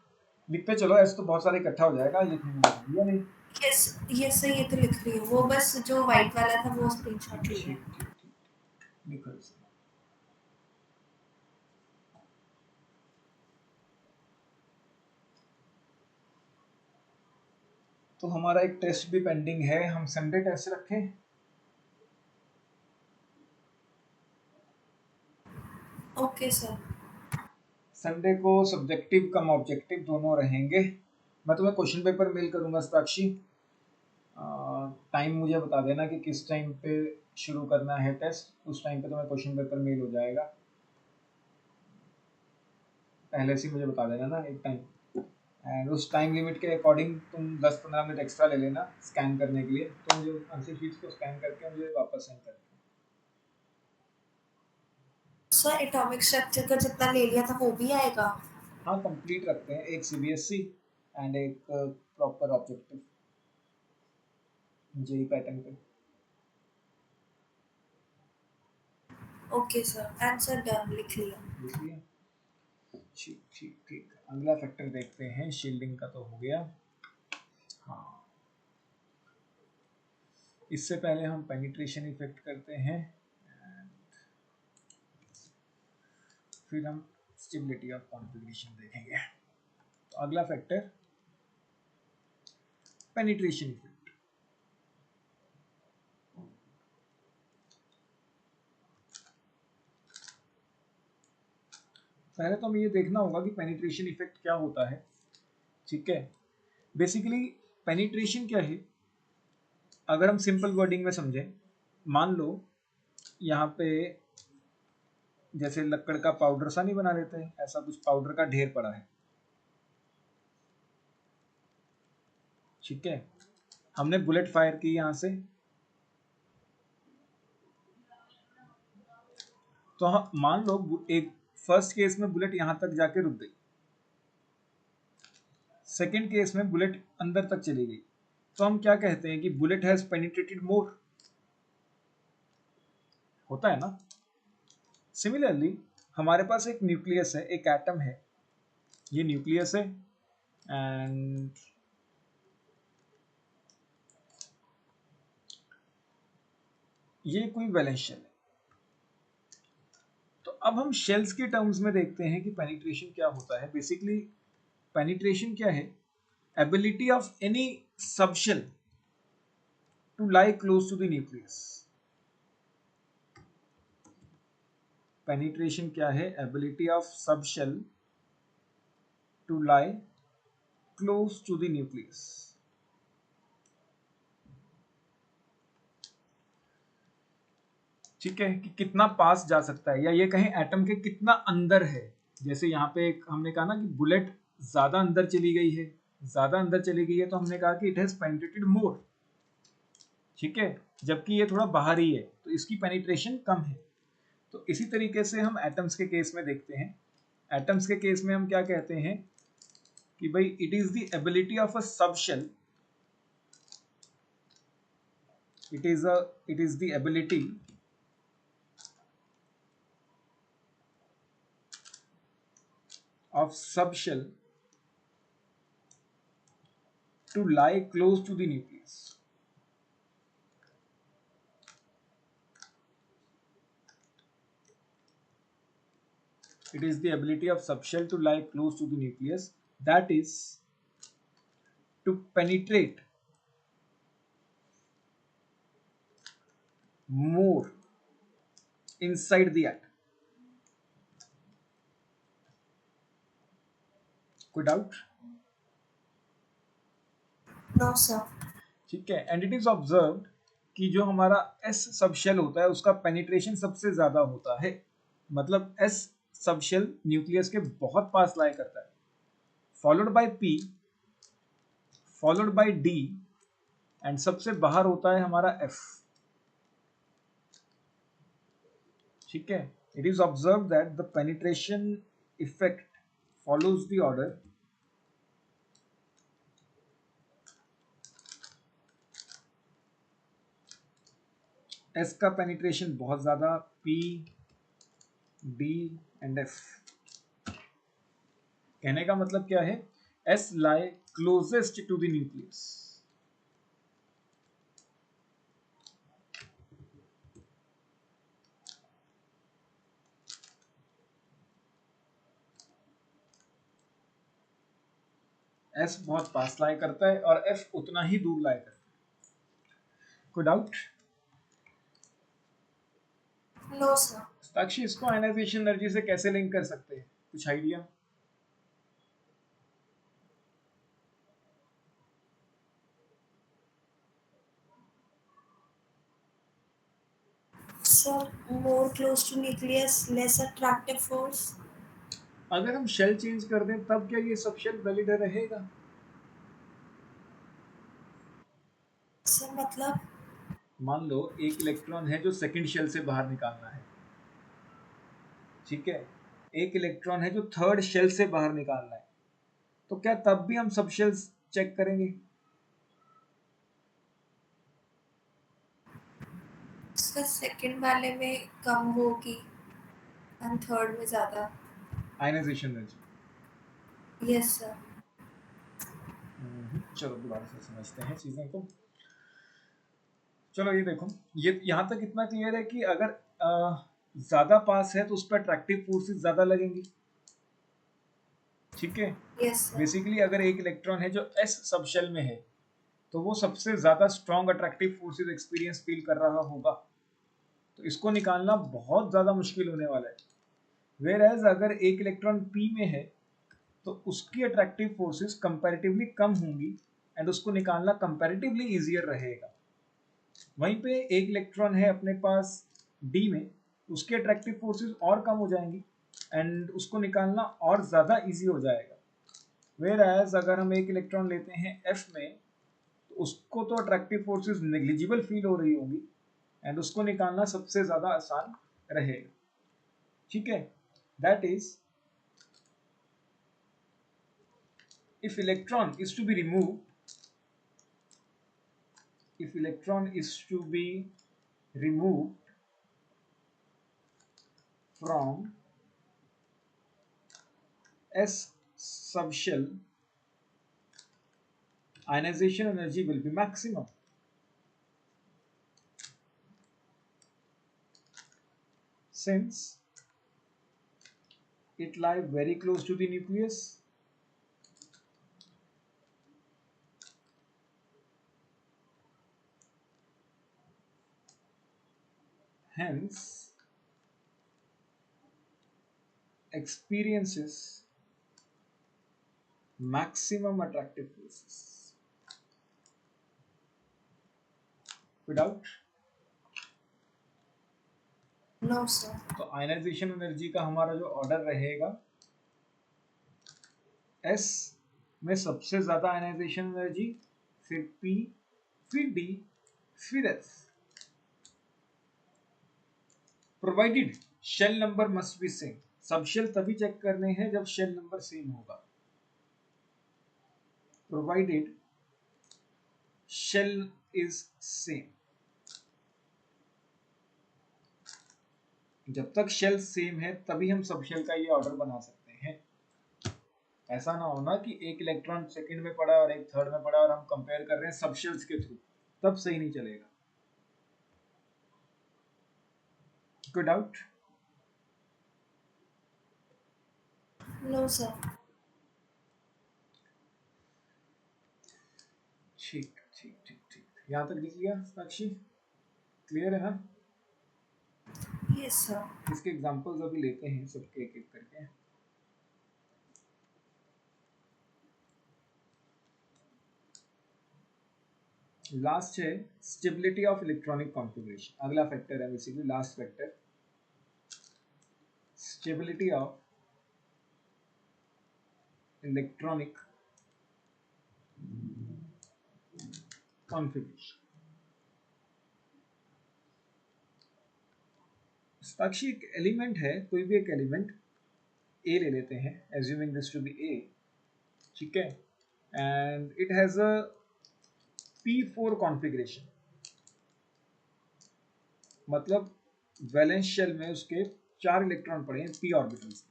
लिखते चलो, ऐसे तो बहुत सारे इकट्ठा हो जाएगा, लिखने में या नहीं? यस, यस सर, ये तो लिख रही हूँ। वो बस जो व्हाइट वाला था वो स्क्रीनशॉट लिया। ठीक ठीक ठीक, लिखो इसे। तो हमारा एक टेस्ट भी पेंडिंग है, हम संडे टेस्ट रखें? Okay sir. संडे को सब्जेक्टिव कम ऑब्जेक्टिव दोनों रहेंगे। मैं तुम्हें क्वेश्चन पेपर मेल करूंगा साक्षी, टाइम मुझे बता देना कि किस टाइम पे शुरू करना है टेस्ट, उस टाइम पे तुम्हें क्वेश्चन पेपर मेल हो जाएगा। पहले से मुझे बता देना ना एक टाइम, एंड उस टाइम लिमिट के अकॉर्डिंग तुम 10-15 मिनट एक्स्ट्रा ले लेना स्कैन करने के लिए। तो मुझे आंसर शीट्स को स्कैन करके मुझे वापस सेंड कर देना। सर एटॉमिक स्ट्रक्चर का जितना ले लिया था वो भी आएगा? हाँ, कंप्लीट रखते हैं, एक सीबीएसई एंड एक प्रॉपर ऑब्जेक्टिव जेई पैटर्न पे। ओके सर, आंसर डन, लिख लिया। लिख लिया? ठीक ठीक ठीक, अगला फैक्टर देखते हैं। शील्डिंग का तो हो गया। हाँ, इससे पहले हम पेनिट्रेशन इफेक्ट करते हैं, फिर हम स्टेबिलिटी ऑफ कॉन्फ़िगरेशन देखेंगे। तो अगला फैक्टर पेनिट्रेशन इफेक्ट। पहले तो हमें ये देखना होगा कि पेनिट्रेशन इफेक्ट क्या होता है। ठीक है, बेसिकली पेनिट्रेशन क्या है, अगर हम सिंपल वर्डिंग में समझें, मान लो यहाँ पे जैसे लकड़ का पाउडर सा नहीं बना लेते हैं, ऐसा कुछ पाउडर का ढेर पड़ा है। ठीक है, हमने बुलेट फायर की यहाँ से, तो हम मान लो एक फर्स्ट केस में बुलेट यहाँ तक जाके रुक गई, सेकेंड केस में बुलेट अंदर तक चली गई, तो हम क्या कहते हैं कि बुलेट हैज पेनिट्रेटेड मोर, होता है ना। सिमिलरली हमारे पास एक न्यूक्लियस है, एक एटम है, ये न्यूक्लियस है एंड ये कोई वैलेंस शेल है। तो अब हम शेल्स के टर्म्स में देखते हैं कि पेनिट्रेशन क्या होता है। बेसिकली पेनिट्रेशन क्या है, ability of any subshell to lie close to the nucleus. Penetration क्या है, ability of subshell to lie close to the nucleus. ठीक है, कि कितना पास जा सकता है, या ये कहें एटम के कितना अंदर है। जैसे यहाँ पे हमने कहा ना कि बुलेट ज्यादा अंदर चली गई है, ज्यादा अंदर चली गई है, तो हमने कहा कि इट हैज पेनिट्रेटेड मोर। ठीक है, जबकि ये थोड़ा बाहर ही है तो इसकी पेनिट्रेशन कम है। तो इसी तरीके से हम एटम्स के केस में देखते हैं। एटम्स के केस में हम क्या कहते हैं कि भाई it is the ability of a subshell, it is the ability of subshell to lie close to the nucleus. It is the ability of subshell to lie close to the nucleus, that is to penetrate more inside the atom. कोई doubt? No sir. ठीक है, and it is observed कि जो हमारा S subshell होता है उसका penetration सबसे ज्यादा होता है। मतलब एस सबशेल न्यूक्लियस के बहुत पास लाई करता है, followed by P, followed by D, and सबसे बाहर होता है हमारा एफ। ठीक है, it is observe that the penetration effect follows the order S का पेनिट्रेशन बहुत ज्यादा, P, D एंड F। कहने का मतलब क्या है, S lie closest to the nucleus। S बहुत पास लाई करता है और F उतना ही दूर लाई करता है। कोई डाउट? No sir. साक्षी, इसको आयनाइजेशन एनर्जी से कैसे लिंक कर सकते हैं, कुछ idea? Sir more close to nucleus less attractive force. अगर हम शेल चेंज कर दें तब क्या ये सब शेल वैलिड रहेगा? सर मतलब? मान लो एक इलेक्ट्रॉन है जो सेकंड शेल से बाहर निकालना है, ठीक है, एक इलेक्ट्रॉन है जो थर्ड शेल से बाहर निकालना है, तो क्या तब भी हम सब शेल्स चेक करेंगे? सर सेकंड वाले में कम होगी एंड थर्ड में ज़्यादा। Ionization energy. Yes sir. चलो दोबारा से समझते हैं चीजें को। चलो ये देखो, ये यहाँ तक इतना क्लियर है कि अगर ज्यादा पास है तो उस पर अट्रैक्टिव फोर्सेस ज्यादा लगेंगी, ठीक है। Yes sir. बेसिकली अगर एक इलेक्ट्रॉन है जो एस सब शेल में है तो वो सबसे ज्यादा strong attractive forces experience feel कर रहा होगा, तो इसको निकालना बहुत ज्यादा मुश्किल होने वाला है। वेयर एज अगर एक इलेक्ट्रॉन पी में है तो उसकी अट्रैक्टिव फोर्सेस कंपैरेटिवली कम होंगी एंड उसको निकालना कंपैरेटिवली इजियर रहेगा। वहीं पे एक इलेक्ट्रॉन है अपने पास डी में, उसकी अट्रैक्टिव फोर्सेस और कम हो जाएंगी एंड उसको निकालना और ज़्यादा इजी हो जाएगा। वेयर एज अगर हम एक इलेक्ट्रॉन लेते हैं एफ में तो उसको तो अट्रैक्टिव फोर्सेस नेग्लिजिबल फील हो रही होंगी एंड उसको निकालना सबसे ज़्यादा आसान रहेगा, ठीक है। That is if electron is to be removed, if electron is to be removed from S subshell, ionization energy will be maximum. Since it lies very close to the nucleus, hence experiences maximum attractive forces. Without no sir. तो ionization energy का हमारा जो order रहेगा, S में सबसे ज्यादा ionization energy, फिर P, फिर D, फिर F, provided shell number must be same. Subshell तभी चेक करने हैं जब शेल नंबर सेम होगा, प्रोवाइडेड शेल इज सेम। जब तक शेल सेम है तभी हम सब शेल का ये ऑर्डर बना सकते हैं। ऐसा ना होना कि एक इलेक्ट्रॉन सेकंड में पड़ा और एक थर्ड में पड़ा और हम कंपेयर कर रहे हैं सब शेल्स के थ्रू, तब सही नहीं चलेगा। कोई डाउट? No sir. ठीक ठीक ठीक ठीक, यहाँ तक लिख लिया साक्षी? क्लियर है ना? Yes sir. इसके एग्जांपल्स अभी लेते हैं सबके एक एक करके। लास्ट है स्टेबिलिटी ऑफ इलेक्ट्रॉनिक कॉन्फ़िगरेशन, अगला फैक्टर है basically last factor, stability of electronic configuration. Sakshi, एक एलिमेंट है, कोई भी एक एलिमेंट ए ले लेते हैं, एज्यूमिंग दिस टू बी ए, ठीक है, and it has a p4 configuration, मतलब वैलेंस शेल में उसके 4 इलेक्ट्रॉन पड़े हैं p ऑर्बिटल्स।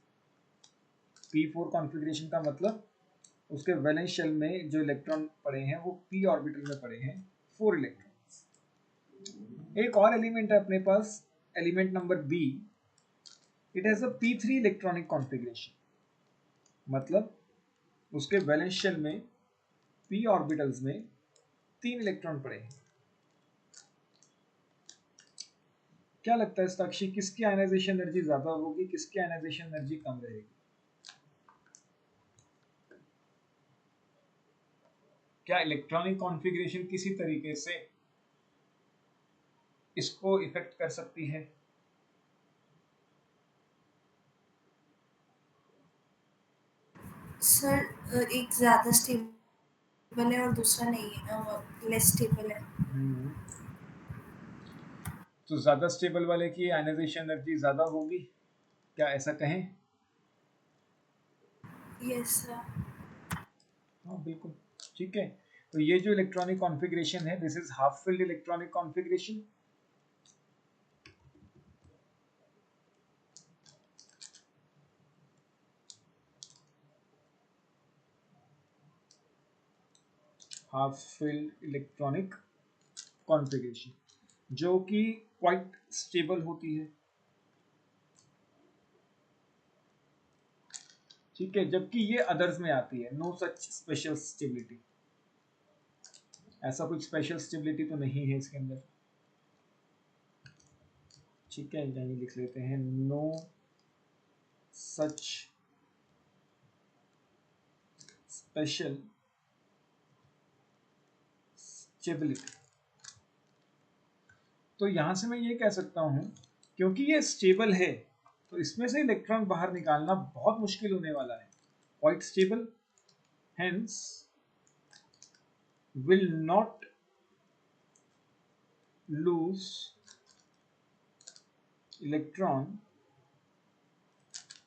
p4 कॉन्फ़िगरेशन का मतलब उसके वैलेंस शेल में जो इलेक्ट्रॉन पड़े हैं वो p ऑर्बिटल में पड़े हैं 4 इलेक्ट्रॉन्स। एक और एलिमेंट है अपने पास, element number b, it has a p3 electronic configuration, मतलब उसके वैलेंस शेल में p ऑर्बिटल्स में 3 इलेक्ट्रॉन पड़े हैं। क्या लगता है साक्षी, किसकी आयनाइजेशन एनर्जी ज्यादा होगी, किसकी आयनाइजेशन एनर्जी कम रहेगी? क्या इलेक्ट्रॉनिक कॉन्फ़िगरेशन किसी तरीके से इसको इफेक्ट कर सकती है? सर एक ज़्यादा स्टेबल है और दूसरा नहीं है, लेस स्टेबल है। तो ज्यादा स्टेबल वाले की आयनाइजेशन एनर्जी ज्यादा होगी, क्या ऐसा कहें? Yes sir. हाँ बिल्कुल, ठीक है। तो ये जो इलेक्ट्रॉनिक कॉन्फ़िगरेशन है, this is half filled electronic configuration. Half filled electronic configuration जो कि क्वाइट स्टेबल होती है, ठीक है, जबकि ये अदर्स में आती है, नो सच स्पेशल स्टेबिलिटी, ऐसा कुछ स्पेशल स्टेबिलिटी तो नहीं है इसके अंदर, ठीक है, यानी लिख लेते हैं नो सच स्पेशल स्टेबिलिटी। तो यहां से मैं ये कह सकता हूं, क्योंकि ये स्टेबल है तो इसमें से इलेक्ट्रॉन बाहर निकालना बहुत मुश्किल होने वाला है, quite stable, hence will not lose electron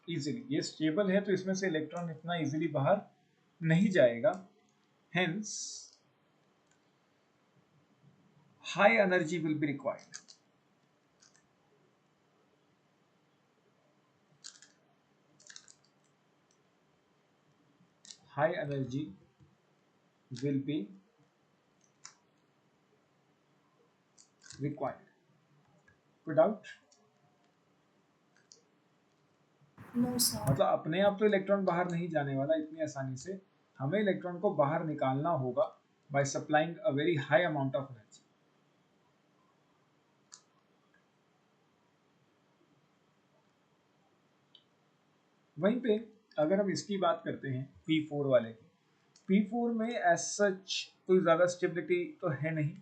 easily. ये स्टेबल है तो इसमें से इलेक्ट्रॉन इतना इजीली बाहर नहीं जाएगा, hence high energy will be required. High energy will be required. कोई डाउट? No sir. मतलब अपने आप तो इलेक्ट्रॉन बाहर नहीं जाने वाला इतनी आसानी से, हमें इलेक्ट्रॉन को बाहर निकालना होगा by supplying a very high amount of energy. वहीं पे अगर हम इसकी बात करते हैं P4 वाले की, P4 में एज सच कोई ज्यादा स्टेबिलिटी तो है नहीं,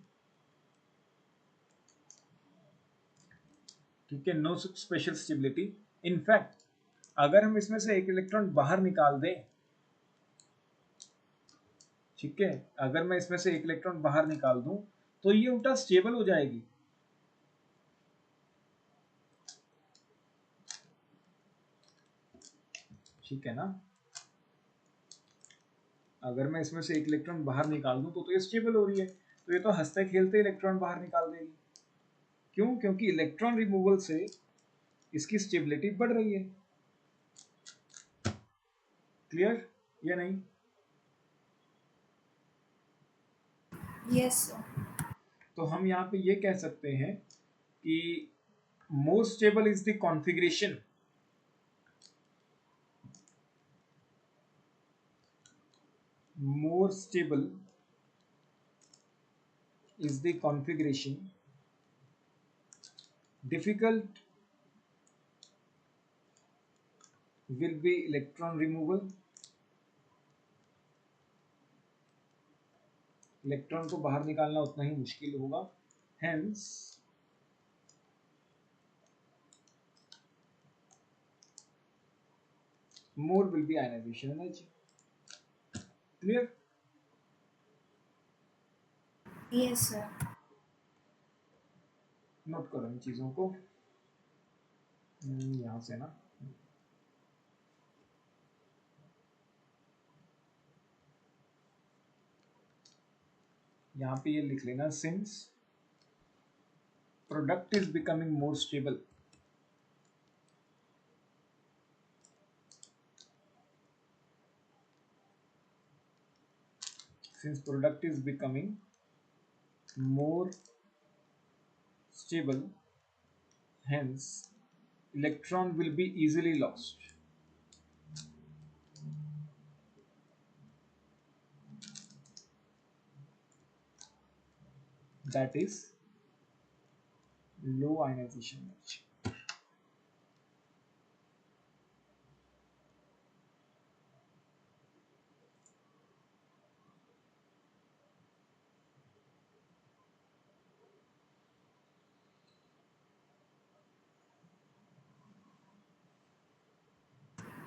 ठीक है, नो स्पेशल स्टेबिलिटी। इनफैक्ट अगर हम इसमें से एक इलेक्ट्रॉन बाहर निकाल दें, ठीक है, अगर मैं इसमें से एक इलेक्ट्रॉन बाहर निकाल दूं तो ये उल्टा स्टेबल हो जाएगी, ठीक है ना। अगर मैं इसमें से एक इलेक्ट्रॉन बाहर निकाल दूं तो ये स्टेबल हो रही है, तो ये तो हंसते खेलते इलेक्ट्रॉन बाहर निकाल देगी। क्यों? क्योंकि इलेक्ट्रॉन रिमूवल से इसकी स्टेबिलिटी बढ़ रही है। क्लियर या नहीं? Yes sir. तो हम यहाँ पे ये कह सकते हैं कि more stable is the configuration, more stable is the configuration, difficult will be electron removal, electron को बाहर निकालना उतना ही मुश्किल होगा, hence more will be ionization energy। Clear? Yes sir. Note करो इन चीजों को, यहाँ से ना, यहाँ पे ये लिख लेना, since product is becoming more stable, since product is becoming more stable, hence electron will be easily lost. That is low ionization energy.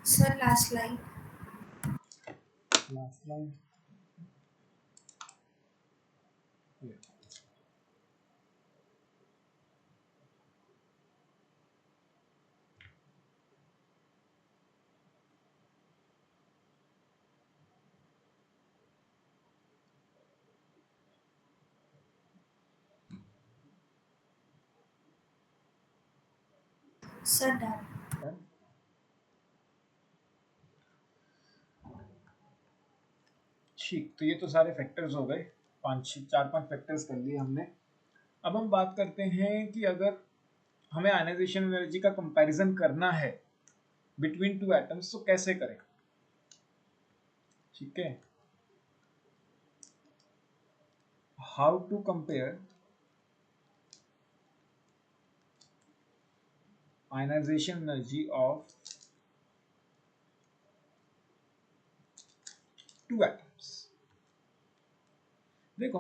Sir, last line. Last line. Yeah. Sir, done. Done? ठीक, तो ये तो सारे factors हो गए, 4-5 factors कर लिए हमने। अब हम बात करते हैं कि अगर हमें आयनाइजेशन एनर्जी का कंपैरिजन करना है बिटवीन टू एटम्स तो कैसे करें। ठीक है, how to compare ionization energy of two atoms. देखो,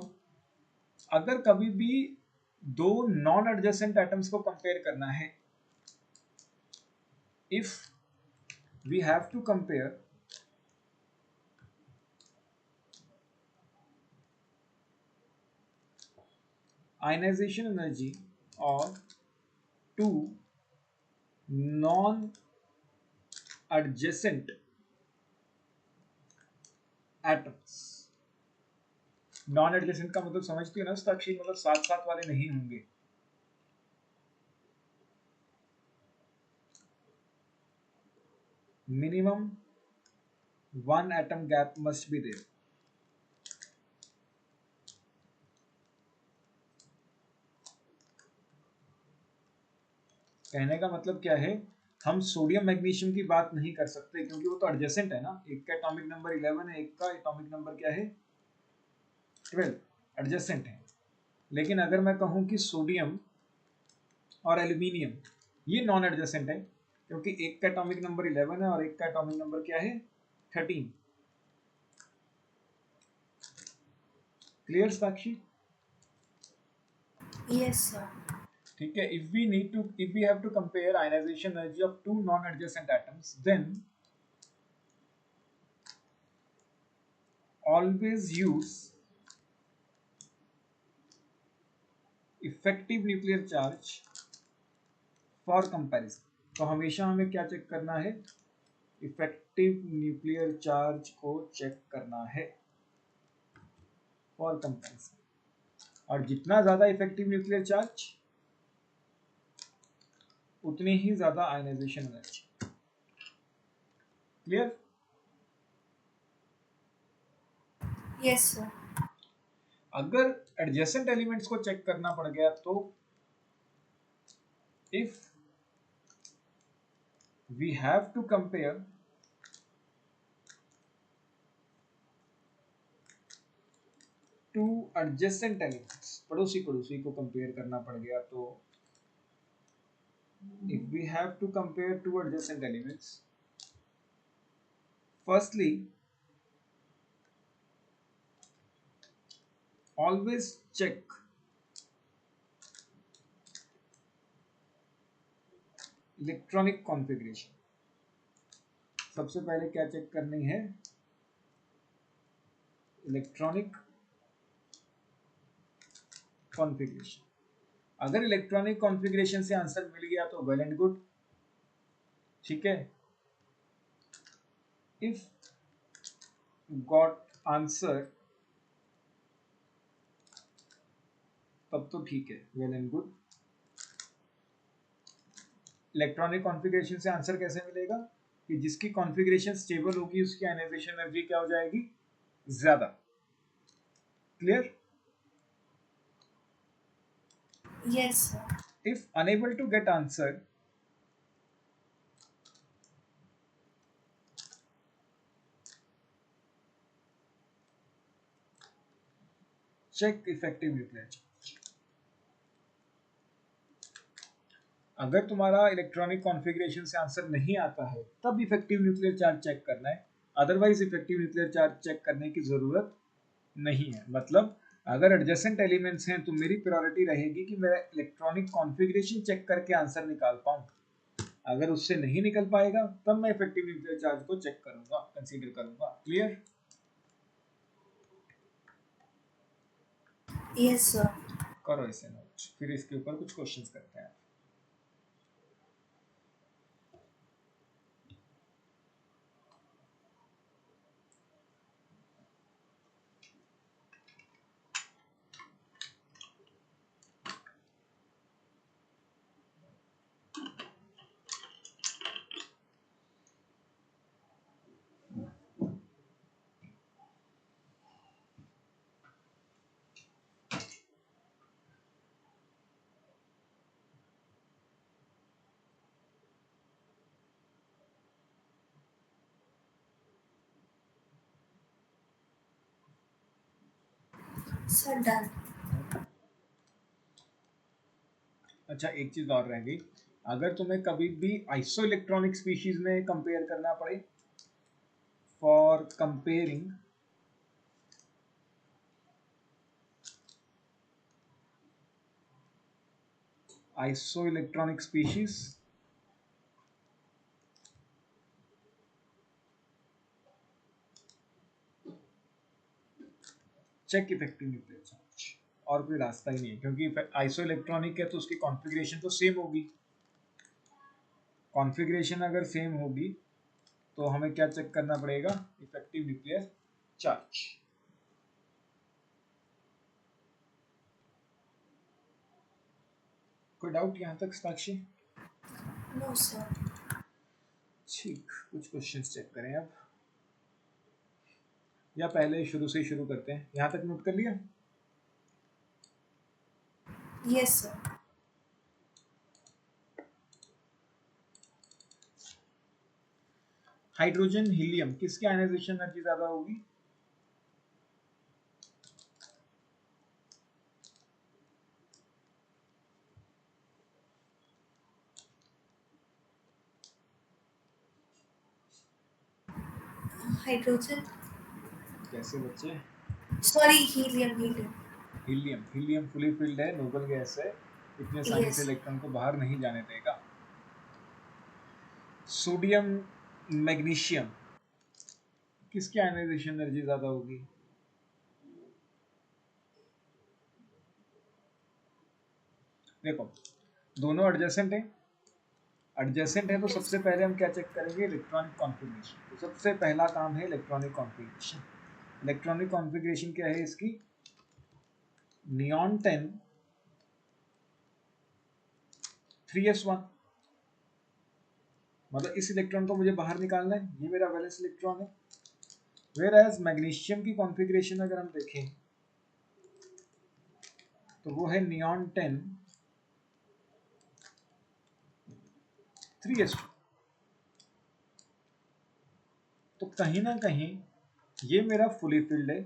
अगर कभी भी दो नॉन एडजेसेंट एटम्स को कंपेयर करना है, if we have to compare ionization energy of two non-adjacent atoms। Non adjacent का मतलब समझती हो ना साक्षी, मतलब साथ साथ वाले नहीं होंगे। Minimum 1 atom gap must be there। कहने का मतलब क्या है, हम सोडियम मैग्नीशियम की बात नहीं कर सकते क्योंकि वो तो एडजेसेंट है ना। एक का एटॉमिक नंबर 11 है, एक का एटॉमिक नंबर क्या है 12, एडजेसेंट है। लेकिन अगर मैं कहूं कि सोडियम और एल्यूमिनियम ये नॉन एडजेसेंट है क्योंकि एक का एटॉमिक नंबर 11 है और एक का एटॉमिक नंबर क्या है 13। क्लियर साक्षी? Yes, sir. ठीक है, if we have to compare ionization energy of two non-adjacent atoms, then always use effective nuclear charge for comparison। तो हमेशा हमें क्या चेक करना है, इफेक्टिव न्यूक्लियर चार्ज को चेक करना है फॉर कंपैरिजन। और जितना ज्यादा इफेक्टिव न्यूक्लियर चार्ज उतनी ही ज्यादा ionization energy. Clear? Yes, sir. अगर एडजेसेंट एलिमेंट्स को चेक करना पड़ गया तो if we have to compare two adjacent elements, पड़ोसी पड़ोसी को कंपेयर करना पड़ गया तो if we have to compare two adjacent elements, firstly always check electronic configuration. सबसे पहले क्या चेक करनी है, इलेक्ट्रॉनिक कॉन्फ़िगरेशन। अगर इलेक्ट्रॉनिक कॉन्फ़िगरेशन से आंसर मिल गया तो वेल एंड गुड। ठीक है, इफ गॉट आंसर तब तो ठीक है, well and good. Electronic configuration से आंसर कैसे मिलेगा कि जिसकी कॉन्फ़िगरेशन स्टेबल होगी उसकी आयनाइजेशन एनर्जी क्या हो जाएगी, ज्यादा। Clear? Yes sir. If unable to get answer, check effective nuclear charge. अगर तुम्हारा इलेक्ट्रॉनिक कॉन्फ़िगरेशन से आंसर नहीं आता है तब इफेक्टिव न्यूक्लियर चार्ज चेक करना है, otherwise effective nuclear charge cheque करने की जरूरत नहीं है। मतलब अगर एडजेसेंट एलिमेंट्स हैं तो मेरी प्रायोरिटी रहेगी कि मेरा इलेक्ट्रॉनिक कॉन्फ़िगरेशन चेक करके आंसर निकाल पाऊं। अगर उससे नहीं निकल पाएगा तब मैं इफेक्टिव न्यूक्लियर चार्ज को चेक करूंगा, कंसीडर करूंगा। क्लियर? Yes sir. करो इसे नोट, फिर इसके ऊपर कुछ क्वेश्चंस करते हैं। Sir done. अच्छा, एक चीज और रह गई। अगर तुम्हें कभी भी आइसो इलेक्ट्रॉनिक स्पीशीज में कंपेयर करना पड़े, for comparing isoelectronic species, check effective nuclear charge. और कोई रास्ता ही नहीं है, क्योंकि आइसो इलेक्ट्रॉनिक है तो उसकी कॉन्फ़िगरेशन तो सेम होगी। कॉन्फ़िगरेशन अगर सेम होगी तो हमें क्या चेक करना पड़ेगा, इफेक्टिव न्यूक्लियर चार्ज। कोई डाउट यहाँ तक साक्षी? No sir. ठीक, कुछ क्वेश्चंस चेक करें अब, या पहले शुरू से ही शुरू करते हैं। यहाँ तक नोट कर लिया? Yes sir. हाइड्रोजन हीलियम किसकी आयनाइजेशन एनर्जी ज्यादा होगी? हाइड्रोजन। कैसे बच्चे? Sorry, helium helium. Helium. Helium fully filled है, नोबल गैस है, इतने आसानी से यस। इलेक्ट्रॉन को बाहर नहीं जाने देगा। सोडियम मैग्नीशियम किसकी आयनाइजेशन एनर्जी ज्यादा होगी? देखो, दोनों एडजेसेंट हैं। एडजेसेंट है तो सबसे पहले हम क्या चेक करेंगे, इलेक्ट्रॉनिक कॉन्फ़िगरेशन। तो सबसे पहला काम है इलेक्ट्रॉनिक कॉन्फ़िगरेशन। इलेक्ट्रॉनिक कॉन्फ़िगरेशन क्या है इसकी, नियॉन 10 3s1। मतलब इस इलेक्ट्रॉन को मुझे बाहर निकालना है, ये मेरा वैलेंस इलेक्ट्रॉन है। वेयर एज मैग्नीशियम की कॉन्फ़िगरेशन अगर हम देखें तो वो है नियॉन 10 3s2। तो कहीं ना कहीं ये मेरा फुली फिल्ड है,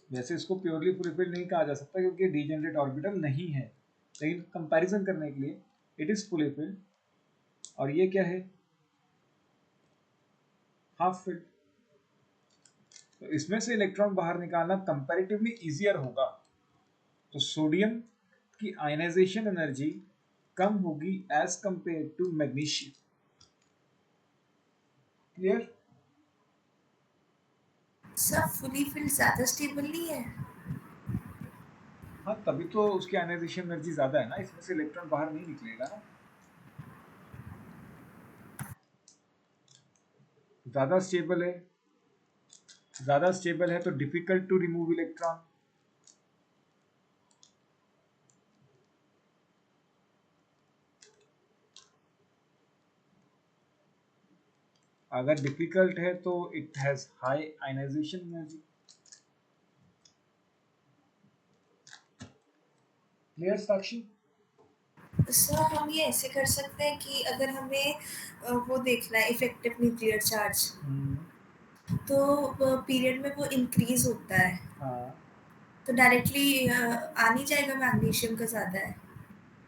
वैसे इसको प्योरली फुली फिल्ड नहीं कहा जा सकता क्योंकि डीजेनरेट ऑर्बिटल नहीं है, लेकिन कंपैरिजन करने के लिए इट इज फुली फिल्ड। और ये क्या है, हाफ फिल्ड। तो इसमें से इलेक्ट्रॉन बाहर निकालना कंपैरेटिवली इजियर होगा। तो सोडियम की आयनाइजेशन एनर्जी कम होगी as compare to magnesium. Clear? Sir fully filled stable स्टेबल नहीं है? हाँ, तभी तो उसकी आयनाइजेशन एनर्जी ज्यादा है ना, इसमें से इलेक्ट्रॉन बाहर नहीं निकलेगा ना। ज्यादा स्टेबल है ज्यादा स्टेबल है तो डिफिकल्ट टू रिमूव इलेक्ट्रॉन। अगर डिफिकल्ट है तो it has high ionization energy. Clear Sakshi? Sir हम ये ऐसे कर सकते हैं कि अगर हमें वो देखना है इफेक्टिव न्यूक्लियर चार्ज, तो पीरियड में वो इंक्रीज होता है, हाँ, तो डायरेक्टली आ नहीं जाएगा, मैग्नीशियम का ज़्यादा है।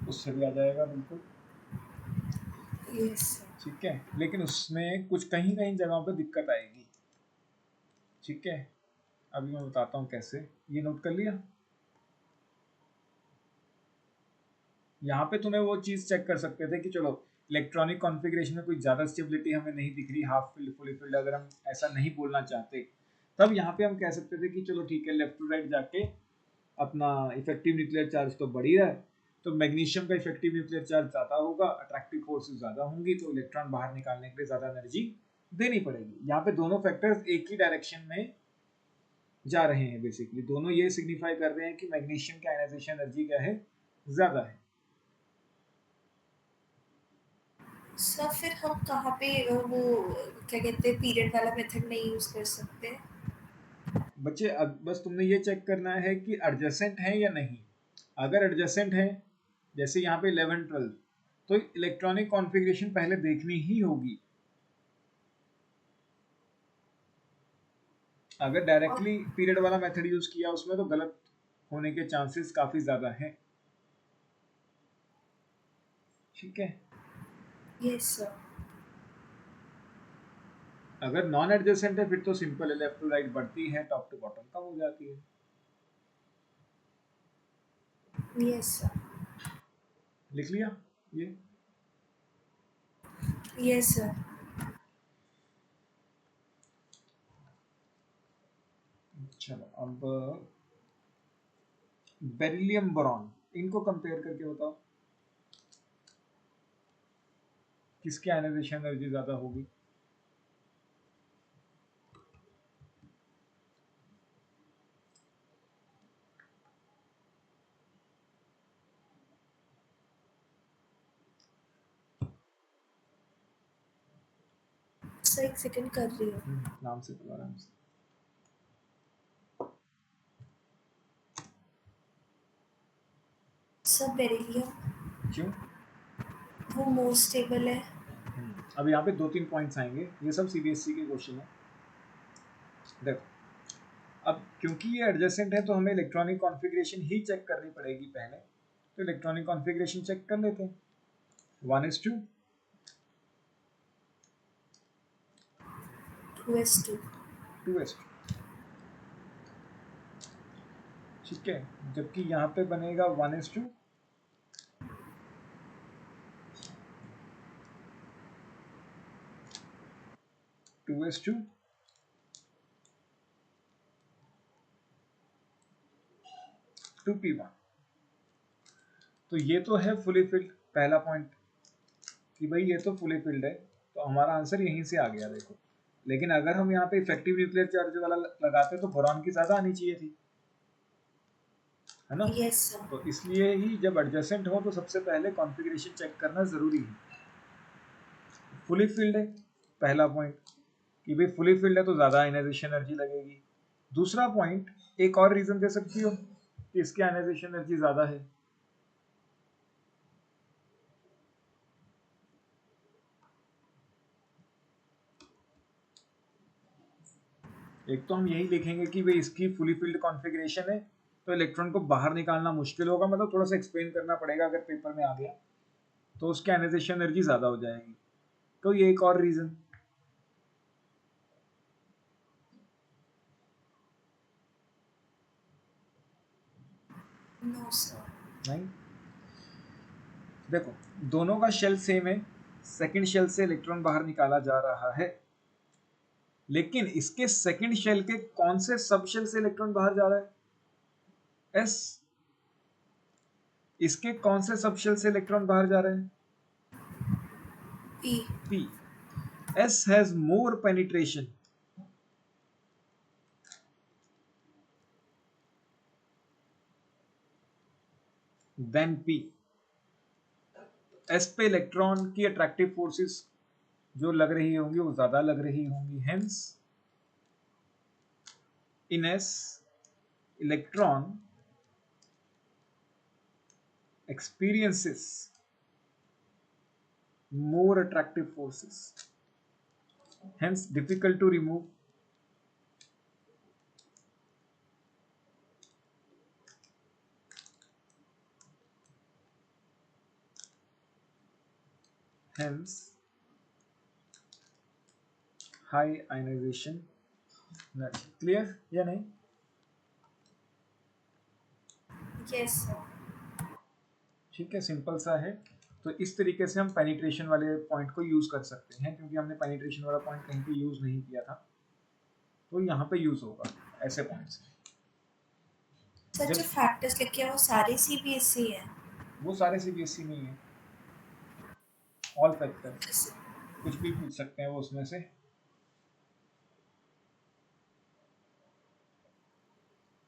उससे भी आ जाएगा बिल्कुल। यस। ठीक है, लेकिन उसमें कुछ कहीं कहीं जगहों पे दिक्कत आएगी। ठीक है, अभी मैं बताता हूँ कैसे। ये नोट कर लिया? यहाँ पे तुम्हें वो चीज चेक कर सकते थे कि चलो इलेक्ट्रॉनिक कॉन्फ़िगरेशन में कोई ज्यादा स्टेबिलिटी हमें नहीं दिख रही, हाफ फील्ड फुली फील्ड अगर हम ऐसा नहीं बोलना चाहते, तब यहाँ पे हम कह सकते थे कि चलो ठीक है, लेफ्ट टू राइट जाके अपना इफेक्टिव न्यूक्लियर चार्ज तो बढ़ ही रहा है, तो मैग्नीशियम का इफेक्टिव न्यूक्लियर चार्ज ज्यादा होगा, अट्रैक्टिव फोर्सेस ज्यादा होंगी, तो इलेक्ट्रॉन बाहर निकालने के लिए ज्यादा एनर्जी देनी पड़ेगी। यहाँ पे दोनों फैक्टर्स एक ही डायरेक्शन में जा रहे हैं। बेसिकली दोनों ये सिग्निफाई कर रहे हैं कि मैग्नीशियम की आयनाइजेशन एनर्जी क्या है, ज्यादा है। सर फिर हम कहाँ पे वो क्या कहते हैं पीरियड वाला मेथड नहीं यूज कर सकते? बच्चे अब बस तुमने ये चेक करना है कि एडजेसेंट है या नहीं। अगर एडजेसेंट है, जैसे यहाँ पे 11 12, तो इलेक्ट्रॉनिक कॉन्फ़िगरेशन पहले देखनी ही होगी। अगर और डायरेक्टली पीरियड वाला मेथड यूज किया उसमें तो गलत होने के चांसेस काफी ज्यादा हैं। ठीक है, यस सर। अगर नॉन एडजेसेंट है फिर तो सिंपल है, लेफ्ट टू राइट बढ़ती है, टॉप टू बॉटम कम हो जाती है। Yes sir. लिख लिया ये? Yes sir. चलो अब बेरिलियम बोरॉन, इनको कंपेयर करके बताओ किसकी आयनाइजेशन एनर्जी ज्यादा होगी। सर एक सेकंड कर रही हूँ। नाम से तो आराम से। सर बेरिलियम, क्यों? वो मोर स्टेबल है। अब यहाँ पे 2-3 पॉइंट्स आएंगे, ये सब सीबीएसई के क्वेश्चन है। देखो, अब क्योंकि ये एडजेसेंट है तो हमें इलेक्ट्रॉनिक कॉन्फ़िगरेशन ही चेक करनी पड़ेगी पहले, तो इलेक्ट्रॉनिक कॉन्फ़िगरेशन चेक कर लेते हैं। 1:2, 2s2। 2:2। ठीक है, जबकि यहाँ पे बनेगा 1:2, 2:2, 2p1। तो ये तो है फुली फिल्ड, पहला पॉइंट कि भाई ये तो फुली फिल्ड है, तो हमारा आंसर यहीं से आ गया। देखो, लेकिन अगर हम यहाँ पे इफेक्टिव न्यूक्लियर चार्ज वाला लगाते तो बोरॉन की ज्यादा आनी चाहिए थी, है ना? Yes sir. तो इसलिए ही जब एडजेसेंट हो तो सबसे पहले कॉन्फ़िगरेशन चेक करना जरूरी है। फुली फिल्ड है, पहला पॉइंट कि भाई फुली फिल्ड है तो ज्यादा आयनाइजेशन एनर्जी लगेगी। दूसरा पॉइंट, एक और रीजन दे सकती हो कि इसकी आयनाइजेशन एनर्जी ज्यादा है। एक तो हम यही लिखेंगे कि भाई इसकी फुली फिल्ड कॉन्फ़िगरेशन है तो इलेक्ट्रॉन को बाहर निकालना मुश्किल होगा, मतलब थोड़ा सा एक्सप्लेन करना पड़ेगा अगर पेपर में आ गया, तो उसकी आयनाइजेशन एनर्जी ज्यादा हो जाएगी। तो ये एक और रीजन। No sir. नहीं, देखो दोनों का शेल सेम है, सेकंड शेल से इलेक्ट्रॉन बाहर निकाला जा रहा है, लेकिन इसके सेकंड शेल के कौन से सब शेल से इलेक्ट्रॉन बाहर जा रहा है? एस। इसके कौन से सब शेल से इलेक्ट्रॉन बाहर जा रहे हैं? P. P. S has more penetration, then p. S पे इलेक्ट्रॉन की अट्रैक्टिव फोर्सेस जो लग रही होंगी वो ज्यादा लग रही होंगी, hence in s electron experiences more attractive forces, hence difficult to remove. Hence high ionization energy. Clear या नहीं? Yes sir. ठीक है, सिंपल सा है। तो इस तरीके से हम पेनिट्रेशन वाले पॉइंट को यूज कर सकते हैं, क्योंकि हमने पेनिट्रेशन वाला पॉइंट कहीं पे यूज नहीं किया था, तो यहाँ पे यूज होगा ऐसे पॉइंट्स। सर जो फैक्टर्स लिखे हैं वो सारे सीबीएसई है? वो सारे सीबीएसई नहीं है, ऑल फैक्टर्स, कुछ भी पूछ सकते हैं वो उसमें से।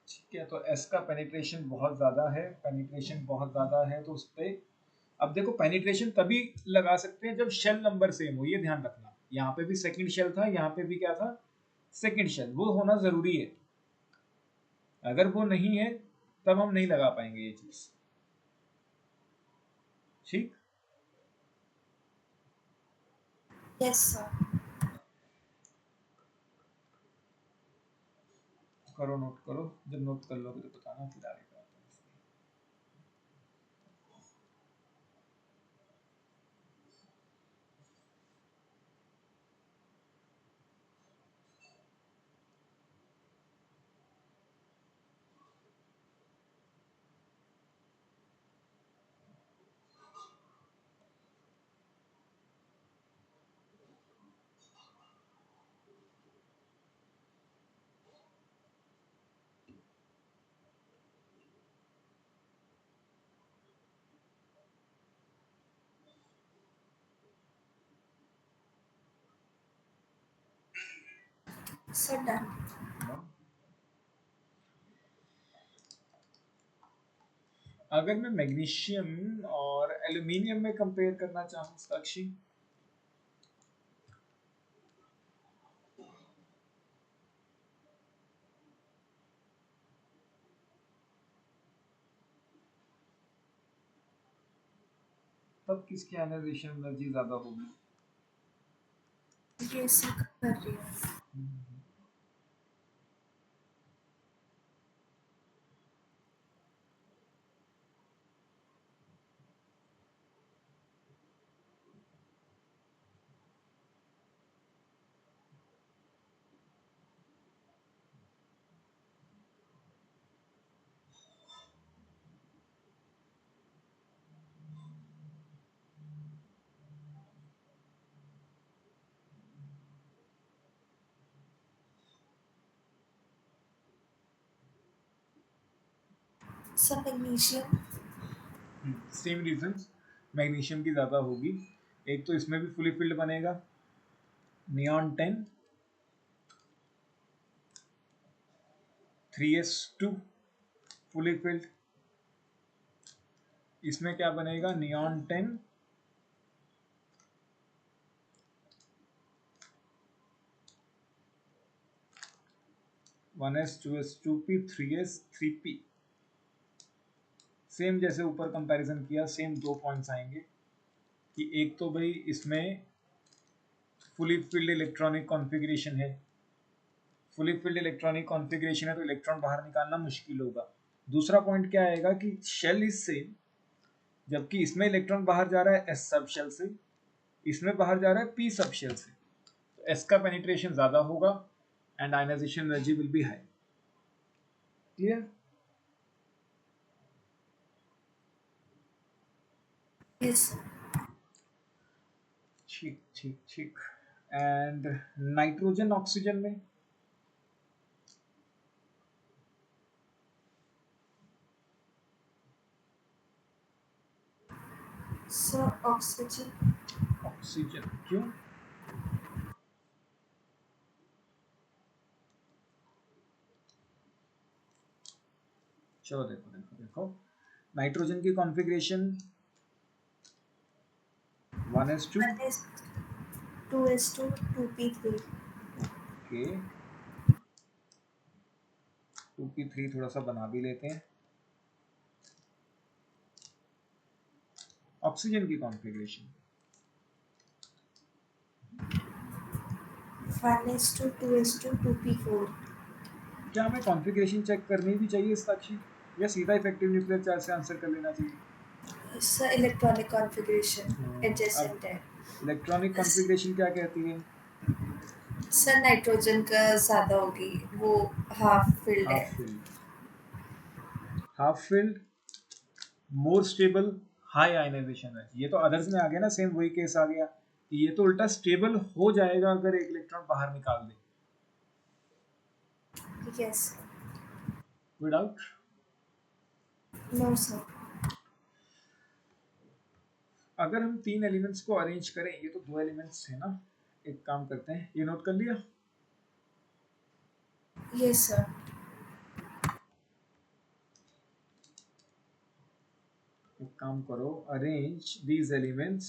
ठीक है, तो एस का पेनिट्रेशन बहुत ज़्यादा है, पेनिट्रेशन बहुत ज़्यादा है, तो उस पर अब देखो पेनिट्रेशन तभी लगा सकते हैं जब शेल नंबर सेम हो, ये ध्यान रखना। यहाँ पे भी सेकंड शेल था, यहाँ पे भी क्या था, सेकंड शेल, वो होना ज़रूरी है। अगर वो नहीं है तब हम नहीं लगा पाएंगे ये चीज़। ठीक, यस सर। करो, नोट करो, जब नोट कर लोगे तो बताना, फिर आगे करते हैं। Sir done. अगर मैं मैग्नीशियम और एल्यूमिनियम में कंपेयर करना चाहूँ साक्षी, तब किसकी आयनाइजेशन एनर्जी ज़्यादा होगी? ये सी कर रही हूँ। Sir magnesium. Same reasons, magnesium की ज़्यादा होगी। एक तो इसमें भी फुली फिल्ड बनेगा, नियॉन 10 3s2 फुली फिल्ड। इसमें क्या बनेगा, neon 10 1s 2s 2p 3s 3p। Same जैसे ऊपर कंपैरिजन किया, सेम दो पॉइंट्स आएंगे कि एक तो भाई इसमें फुली फिल्ड इलेक्ट्रॉनिक कॉन्फ़िगरेशन है, फुली फिल्ड इलेक्ट्रॉनिक कॉन्फ़िगरेशन है तो इलेक्ट्रॉन बाहर निकालना मुश्किल होगा। दूसरा पॉइंट क्या आएगा कि शेल इज सेम, जबकि इसमें इलेक्ट्रॉन बाहर जा रहा है एस सब शेल से, इसमें बाहर जा रहा है पी सब शेल से, तो एस का पेनिट्रेशन ज़्यादा होगा and ionization energy will be high. Clear? Yes sir. ठीक ठीक ठीक। एंड नाइट्रोजन ऑक्सीजन में सर ऑक्सीजन। ऑक्सीजन क्यों? चलो देखो देखो देखो, नाइट्रोजन की configuration 1s2 2s2 2p3। Okay 2p3 थोड़ा सा बना भी लेते हैं। ऑक्सीजन की कॉन्फ़िगरेशन 1s2 2s2 2p4। क्या हमें कॉन्फ़िगरेशन चेक करनी भी चाहिए साक्षी, या सीधा इफेक्टिव न्यूक्लियर चार्ज से आंसर कर लेना चाहिए? सर इलेक्ट्रॉनिक कॉन्फ़िगरेशन अब एडजेसेंट है। इलेक्ट्रॉनिक कॉन्फ़िगरेशन क्या कहती है? सर नाइट्रोजन का ज़्यादा होगी, वो हाफ फिल्ड है। Half filled, half filled, more stable, high ionization है। ये तो अदर्स में आ गया ना, सेम वही केस आ गया कि ये तो उल्टा स्टेबल हो जाएगा अगर एक इलेक्ट्रॉन बाहर निकाल दे। यस कोई डाउट? No sir. अगर हम 3 एलिमेंट्स को अरेंज करें, ये तो 2 एलिमेंट्स है ना, एक काम करते हैं, ये नोट कर लिया? Yes sir. एक काम करो, arrange these elements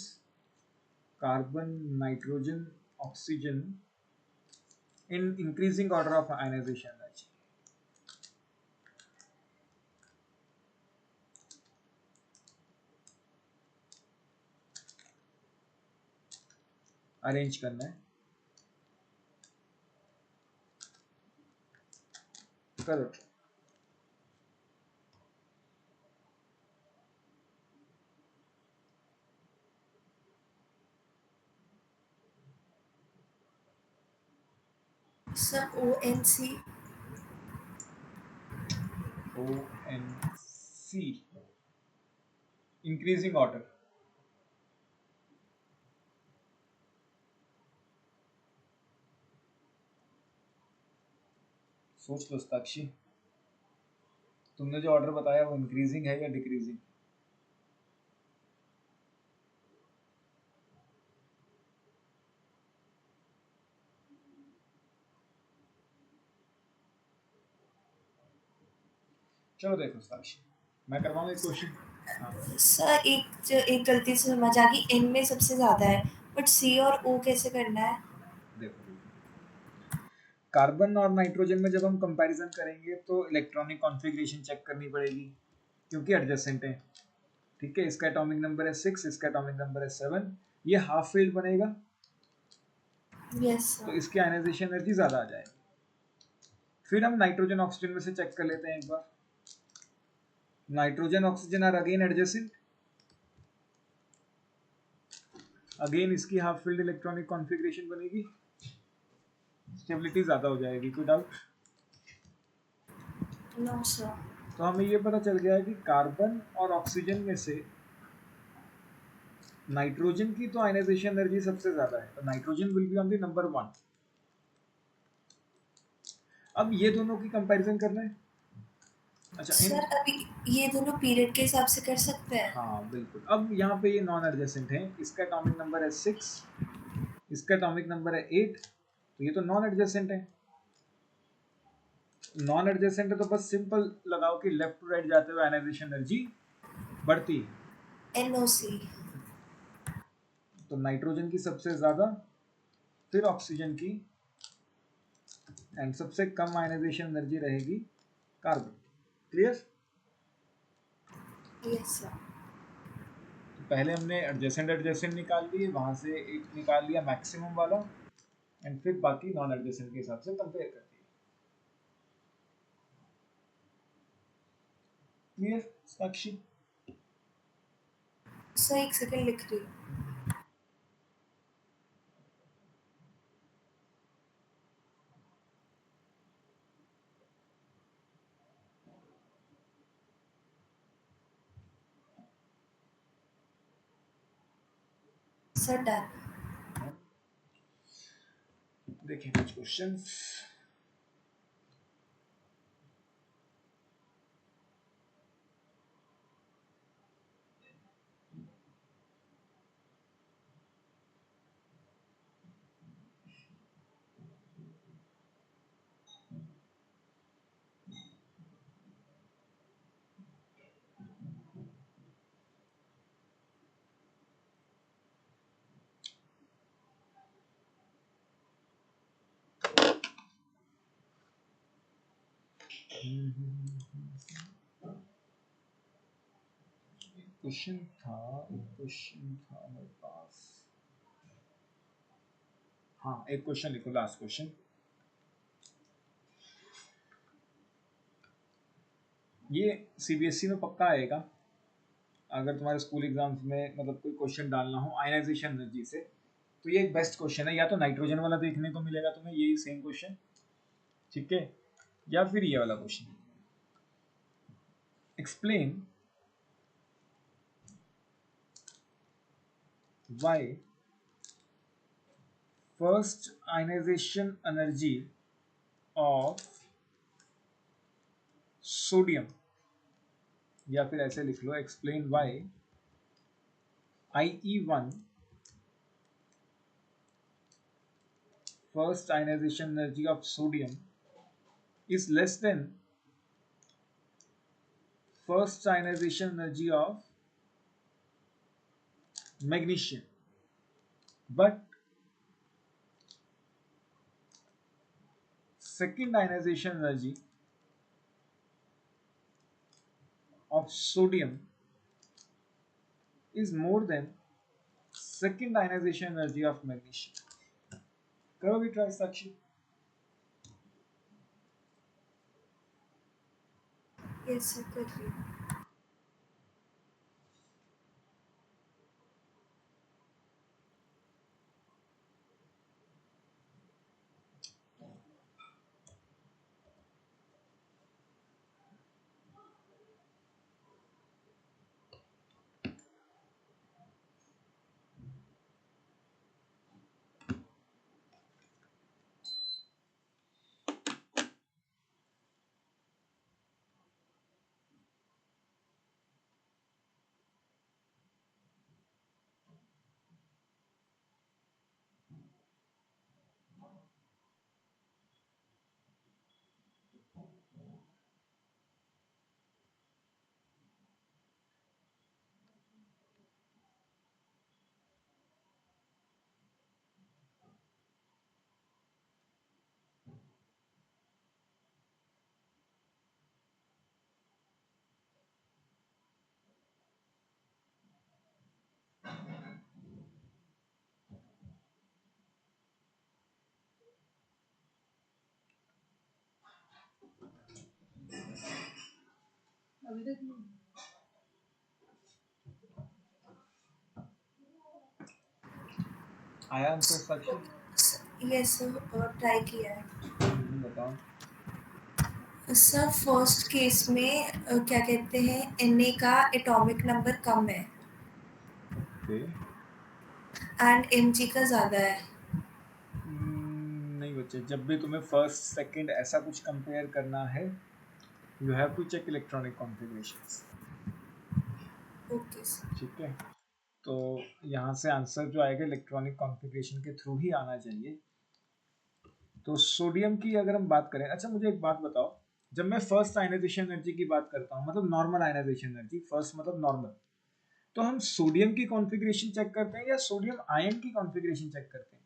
carbon, nitrogen, oxygen in increasing order of ionization. Arrange करना है, करो। Sir ONC ONC increasing order, सोच लो साक्षी, तुमने जो ऑर्डर बताया वो इंक्रीजिंग है या डिक्रीजिंग? चलो देखो साक्षी, मैं करवाऊँ एक क्वेश्चन? हाँ सर एक गलती से समझ आ गई, N में सबसे ज़्यादा है, बट C और O कैसे करना है? देखो, कार्बन और नाइट्रोजन में जब हम कंपैरिजन करेंगे तो इलेक्ट्रॉनिक कॉन्फ़िगरेशन चेक करनी पड़ेगी क्योंकि एडजेसेंट है। ठीक है, इसका एटॉमिक नंबर है 6, इसका एटॉमिक नंबर है 7, ये हाफ फील्ड बनेगा यस तो सर। इसकी आयनाइजेशन एनर्जी ज़्यादा आ जाएगी। फिर हम नाइट्रोजन ऑक्सीजन में से चेक कर लेते हैं एक बार। Nitrogen oxygen are again adjacent, again इसकी हाफ फील्ड इलेक्ट्रॉनिक कॉन्फ़िगरेशन बनेगी, स्टेबिलिटी ज़्यादा हो जाएगी। कोई डाउट? No sir. तो हमें ये पता चल गया है कि कार्बन और ऑक्सीजन में से नाइट्रोजन की तो आयनाइजेशन एनर्जी सबसे ज्यादा है, तो nitrogen will be on the number 1। अब ये दोनों की कंपैरिजन करना है। अच्छा इन, सर अभी ये दोनों पीरियड के हिसाब से कर सकते हैं? हाँ बिल्कुल। अब यहाँ पे ये नॉन एडजेसेंट है, इसका एटॉमिक नंबर है 6, इसका एटॉमिक नंबर है 8, तो ये तो नॉन एडजेसेंट है। नॉन एडजेसेंट है तो बस सिंपल लगाओ कि लेफ्ट टू राइट जाते हुए आयनाइजेशन एनर्जी बढ़ती है। NOC। तो नाइट्रोजन की सबसे ज्यादा, फिर ऑक्सीजन की, एंड सबसे कम आयनाइजेशन एनर्जी रहेगी कार्बन। क्लियर? Yes sir. तो पहले हमने एडजेसेंट एडजेसेंट निकाल लिए, वहां से एक निकाल लिया मैक्सिमम वाला, एंड फिर बाकी नॉन एडजेसेंट के हिसाब से कंपेयर कर दिए। क्लियर साक्षी? सर एक सेकंड लिख रही हूँ। Sir done. देखिए कुछ क्वेश्चंस। क्वेश्चन था मेरे पास। हाँ, एक क्वेश्चन लिखो, लास्ट क्वेश्चन। ये सीबीएसई में पक्का आएगा, अगर तुम्हारे स्कूल एग्जाम्स में मतलब कोई क्वेश्चन डालना हो आयनाइजेशन एनर्जी से, तो ये एक बेस्ट क्वेश्चन है। या तो नाइट्रोजन वाला देखने को मिलेगा तुम्हें, यही सेम क्वेश्चन, ठीक है, या फिर ये वाला question, explain why first ionization energy of sodium, या फिर ऐसे लिख लो, explain why IE1 first ionization energy of sodium is less than first ionization energy of magnesium, but second ionization energy of sodium is more than second ionization energy of magnesium. करोगे try साक्षी? Yes sir, कर रही हूँ। आया answer साक्षी? Yes sir, try किया है। बताओ। Sir first case में क्या कहते हैं, Na का एटॉमिक नंबर कम है ओके। एंड Mg का ज़्यादा है। नहीं बच्चे, जब भी तुम्हें फर्स्ट सेकंड ऐसा कुछ कंपेयर करना है, you have to check electronic configurations, okay sir. ठीक है। तो यहाँ से आंसर जो आएगा इलेक्ट्रॉनिक कॉन्फ़िगरेशन के थ्रू ही आना चाहिए। तो सोडियम की अगर हम बात करें, अच्छा मुझे एक बात बताओ, जब मैं फर्स्ट आयनाइजेशन एनर्जी की बात करता हूँ, मतलब नॉर्मल आयनाइजेशन एनर्जी, फर्स्ट मतलब नॉर्मल, तो हम सोडियम की कॉन्फ़िगरेशन चेक करते हैं या सोडियम आयन की कॉन्फ़िगरेशन चेक करते हैं?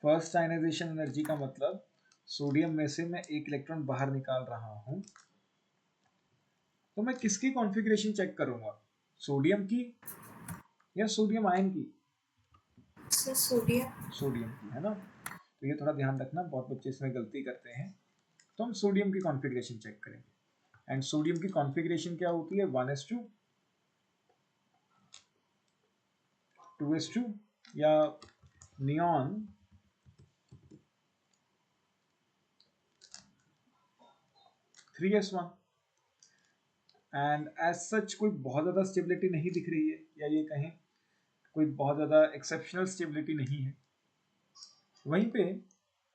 फर्स्ट आयनाइजेशन एनर्जी का मतलब सोडियम में से मैं एक इलेक्ट्रॉन बाहर निकाल रहा हूं, तो मैं किसकी कॉन्फ़िगरेशन चेक करूंगा, सोडियम की या सोडियम आयन की? Sir sodium. सोडियम की, है ना। तो ये थोड़ा ध्यान रखना, बहुत बच्चे इसमें गलती करते हैं। तो हम सोडियम की कॉन्फ़िगरेशन चेक करेंगे, एंड सोडियम की कॉन्फ़िगरेशन क्या होती है, 1s2, 2s2 या neon 3s1। And as such कोई बहुत ज़्यादा स्टेबिलिटी नहीं दिख रही है, या ये कहें कोई बहुत ज़्यादा एक्सेप्शनल स्टेबिलिटी नहीं है। वहीं पे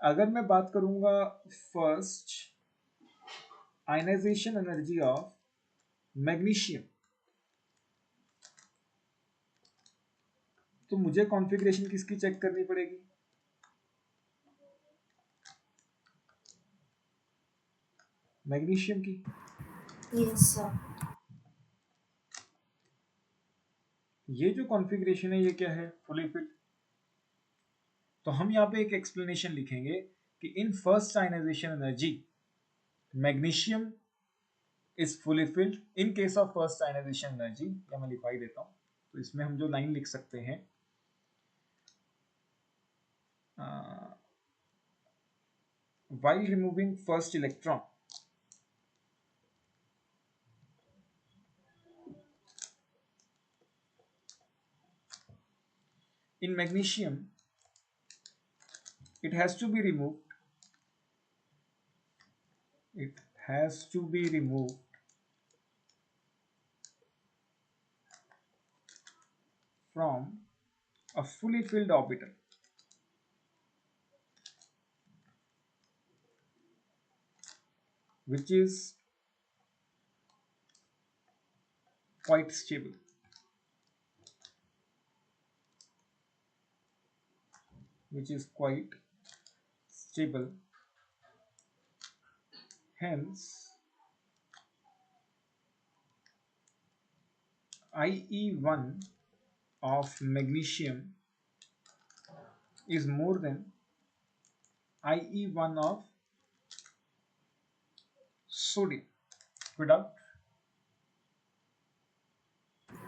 अगर मैं बात करूंगा first ionization energy of magnesium, तो मुझे कॉन्फ़िगरेशन किसकी चेक करनी पड़ेगी, मैग्नीशियम की। Yes sir. ये जो कॉन्फ़िगरेशन है ये क्या है? Fully filled. तो हम यहाँ पे एक एक्सप्लेनेशन लिखेंगे कि in first ionization energy magnesium is fully filled in case of first ionization energy. या मैं लिखवा ही देता हूँ। तो इसमें हम जो लाइन लिख सकते हैं while removing first electron in magnesium, it has to be removed. It has to be removed from a fully filled orbital, which is quite stable. Which is quite stable. Hence, IE1 of magnesium is more than IE1 of sodium. Without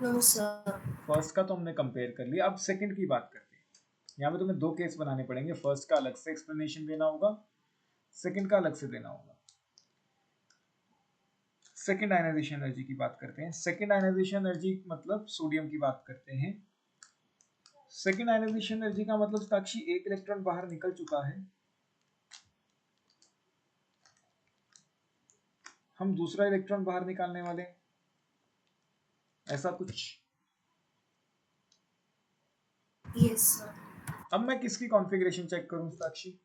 no sir. First का तो हमने compare कर लिया, अब second की बात करते हैं। यहाँ पे तुम्हें दो केस बनाने पड़ेंगे, फर्स्ट का अलग से एक्सप्लेनेशन देना होगा, सेकंड का अलग से देना होगा। सेकंड आयनाइजेशन एनर्जी की बात करते हैं। सेकंड आयनाइजेशन एनर्जी मतलब सोडियम की बात करते हैं। सेकंड आयनाइजेशन एनर्जी का मतलब साक्षी एक इलेक्ट्रॉन बाहर निकल चुका है, हम दूसरा इलेक्ट्रॉन बाहर निकालने वाले हैं, ऐसा कुछ। Yes sir. अब मैं किसकी कॉन्फ़िगरेशन चेक करूं साक्षी?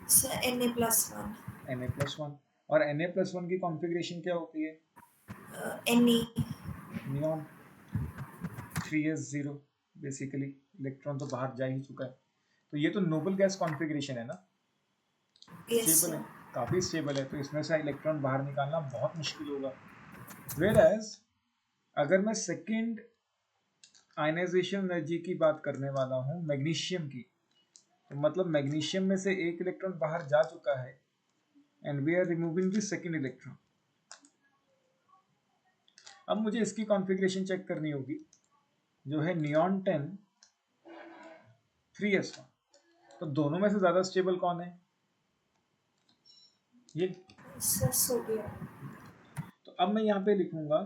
Sir Na+1। Na+1। और Na+1 की कॉन्फ़िगरेशन क्या होती है? Ne। Neon 3s0। Basically electron तो बाहर जा ही चुका है, तो ये तो नोबल गैस कॉन्फ़िगरेशन है ना, यस स्टेबल है, सर। काफ़ी स्टेबल है, तो इसमें से इलेक्ट्रॉन बाहर निकालना बहुत मुश्किल होगा। वेयरएज अगर मैं सेकेंड आयनाइजेशन एनर्जी की बात करने वाला हूँ मैग्नीशियम की, तो मतलब मैग्नीशियम में से एक इलेक्ट्रॉन बाहर जा चुका है and we are removing the second electron. अब मुझे इसकी कॉन्फ़िगरेशन चेक करनी होगी, जो है नियॉन 10 3s1। तो दोनों में से ज्यादा स्टेबल कौन है? ये। Sir sodium. तो अब मैं यहाँ पे लिखूंगा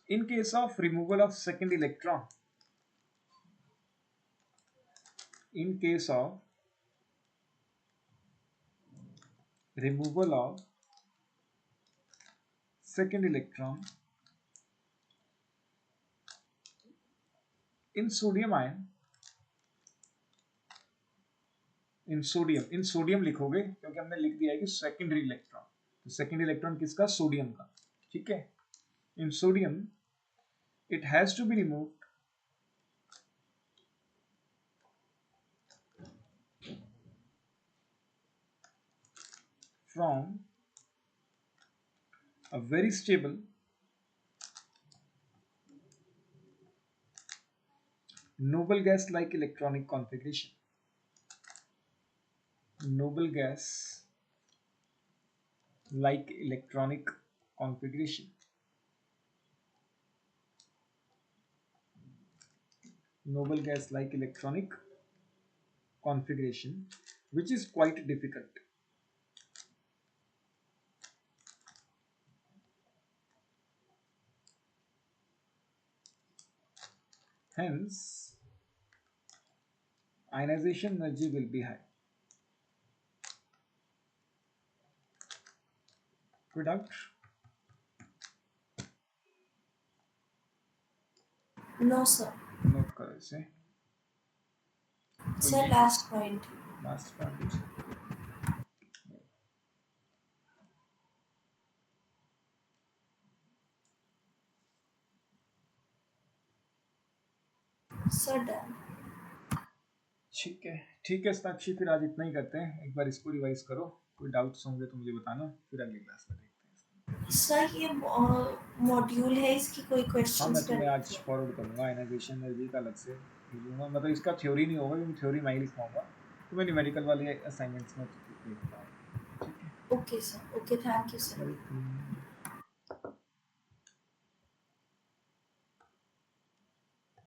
इन case of removal of second electron, in case of removal of second electron in sodium ion, in sodium लिखोगे क्योंकि हमने लिख दिया है कि सेकेंडरी इलेक्ट्रॉन, तो सेकेंड इलेक्ट्रॉन किसका? सोडियम का। ठीक है, इन sodium it has to be removed from a very stable noble gas like electronic configuration, noble gas like electronic configuration, noble gas like electronic configuration, which is quite difficult. Hence, ionization energy will be high. Product? No sir. Note करो इसे। तो sir last point. Last point sir done. ठीक है साक्षी, फिर आज इतना ही करते हैं। एक बार इसको रिवाइज करो, कोई डाउट्स होंगे तो मुझे बताना, फिर अगली क्लास में देखते हैं। सर ये मॉड्यूल है, इसकी कोई हाँ, क्वेश्चंस मैं कर तुम्हें आज रखी है? फॉरवर्ड करूँगा, आयनाइजेशन एनर्जी का अलग से भेजूँगा, मतलब इसका थ्योरी नहीं होगा क्योंकि थ्योरी मैं ही लिखवाऊँगा, तो मैं न्यूमेरिकल वाले असाइनमेंट्स में देखता हूँ। ठीक है? Okay sir, okay, thank you sir. Welcome.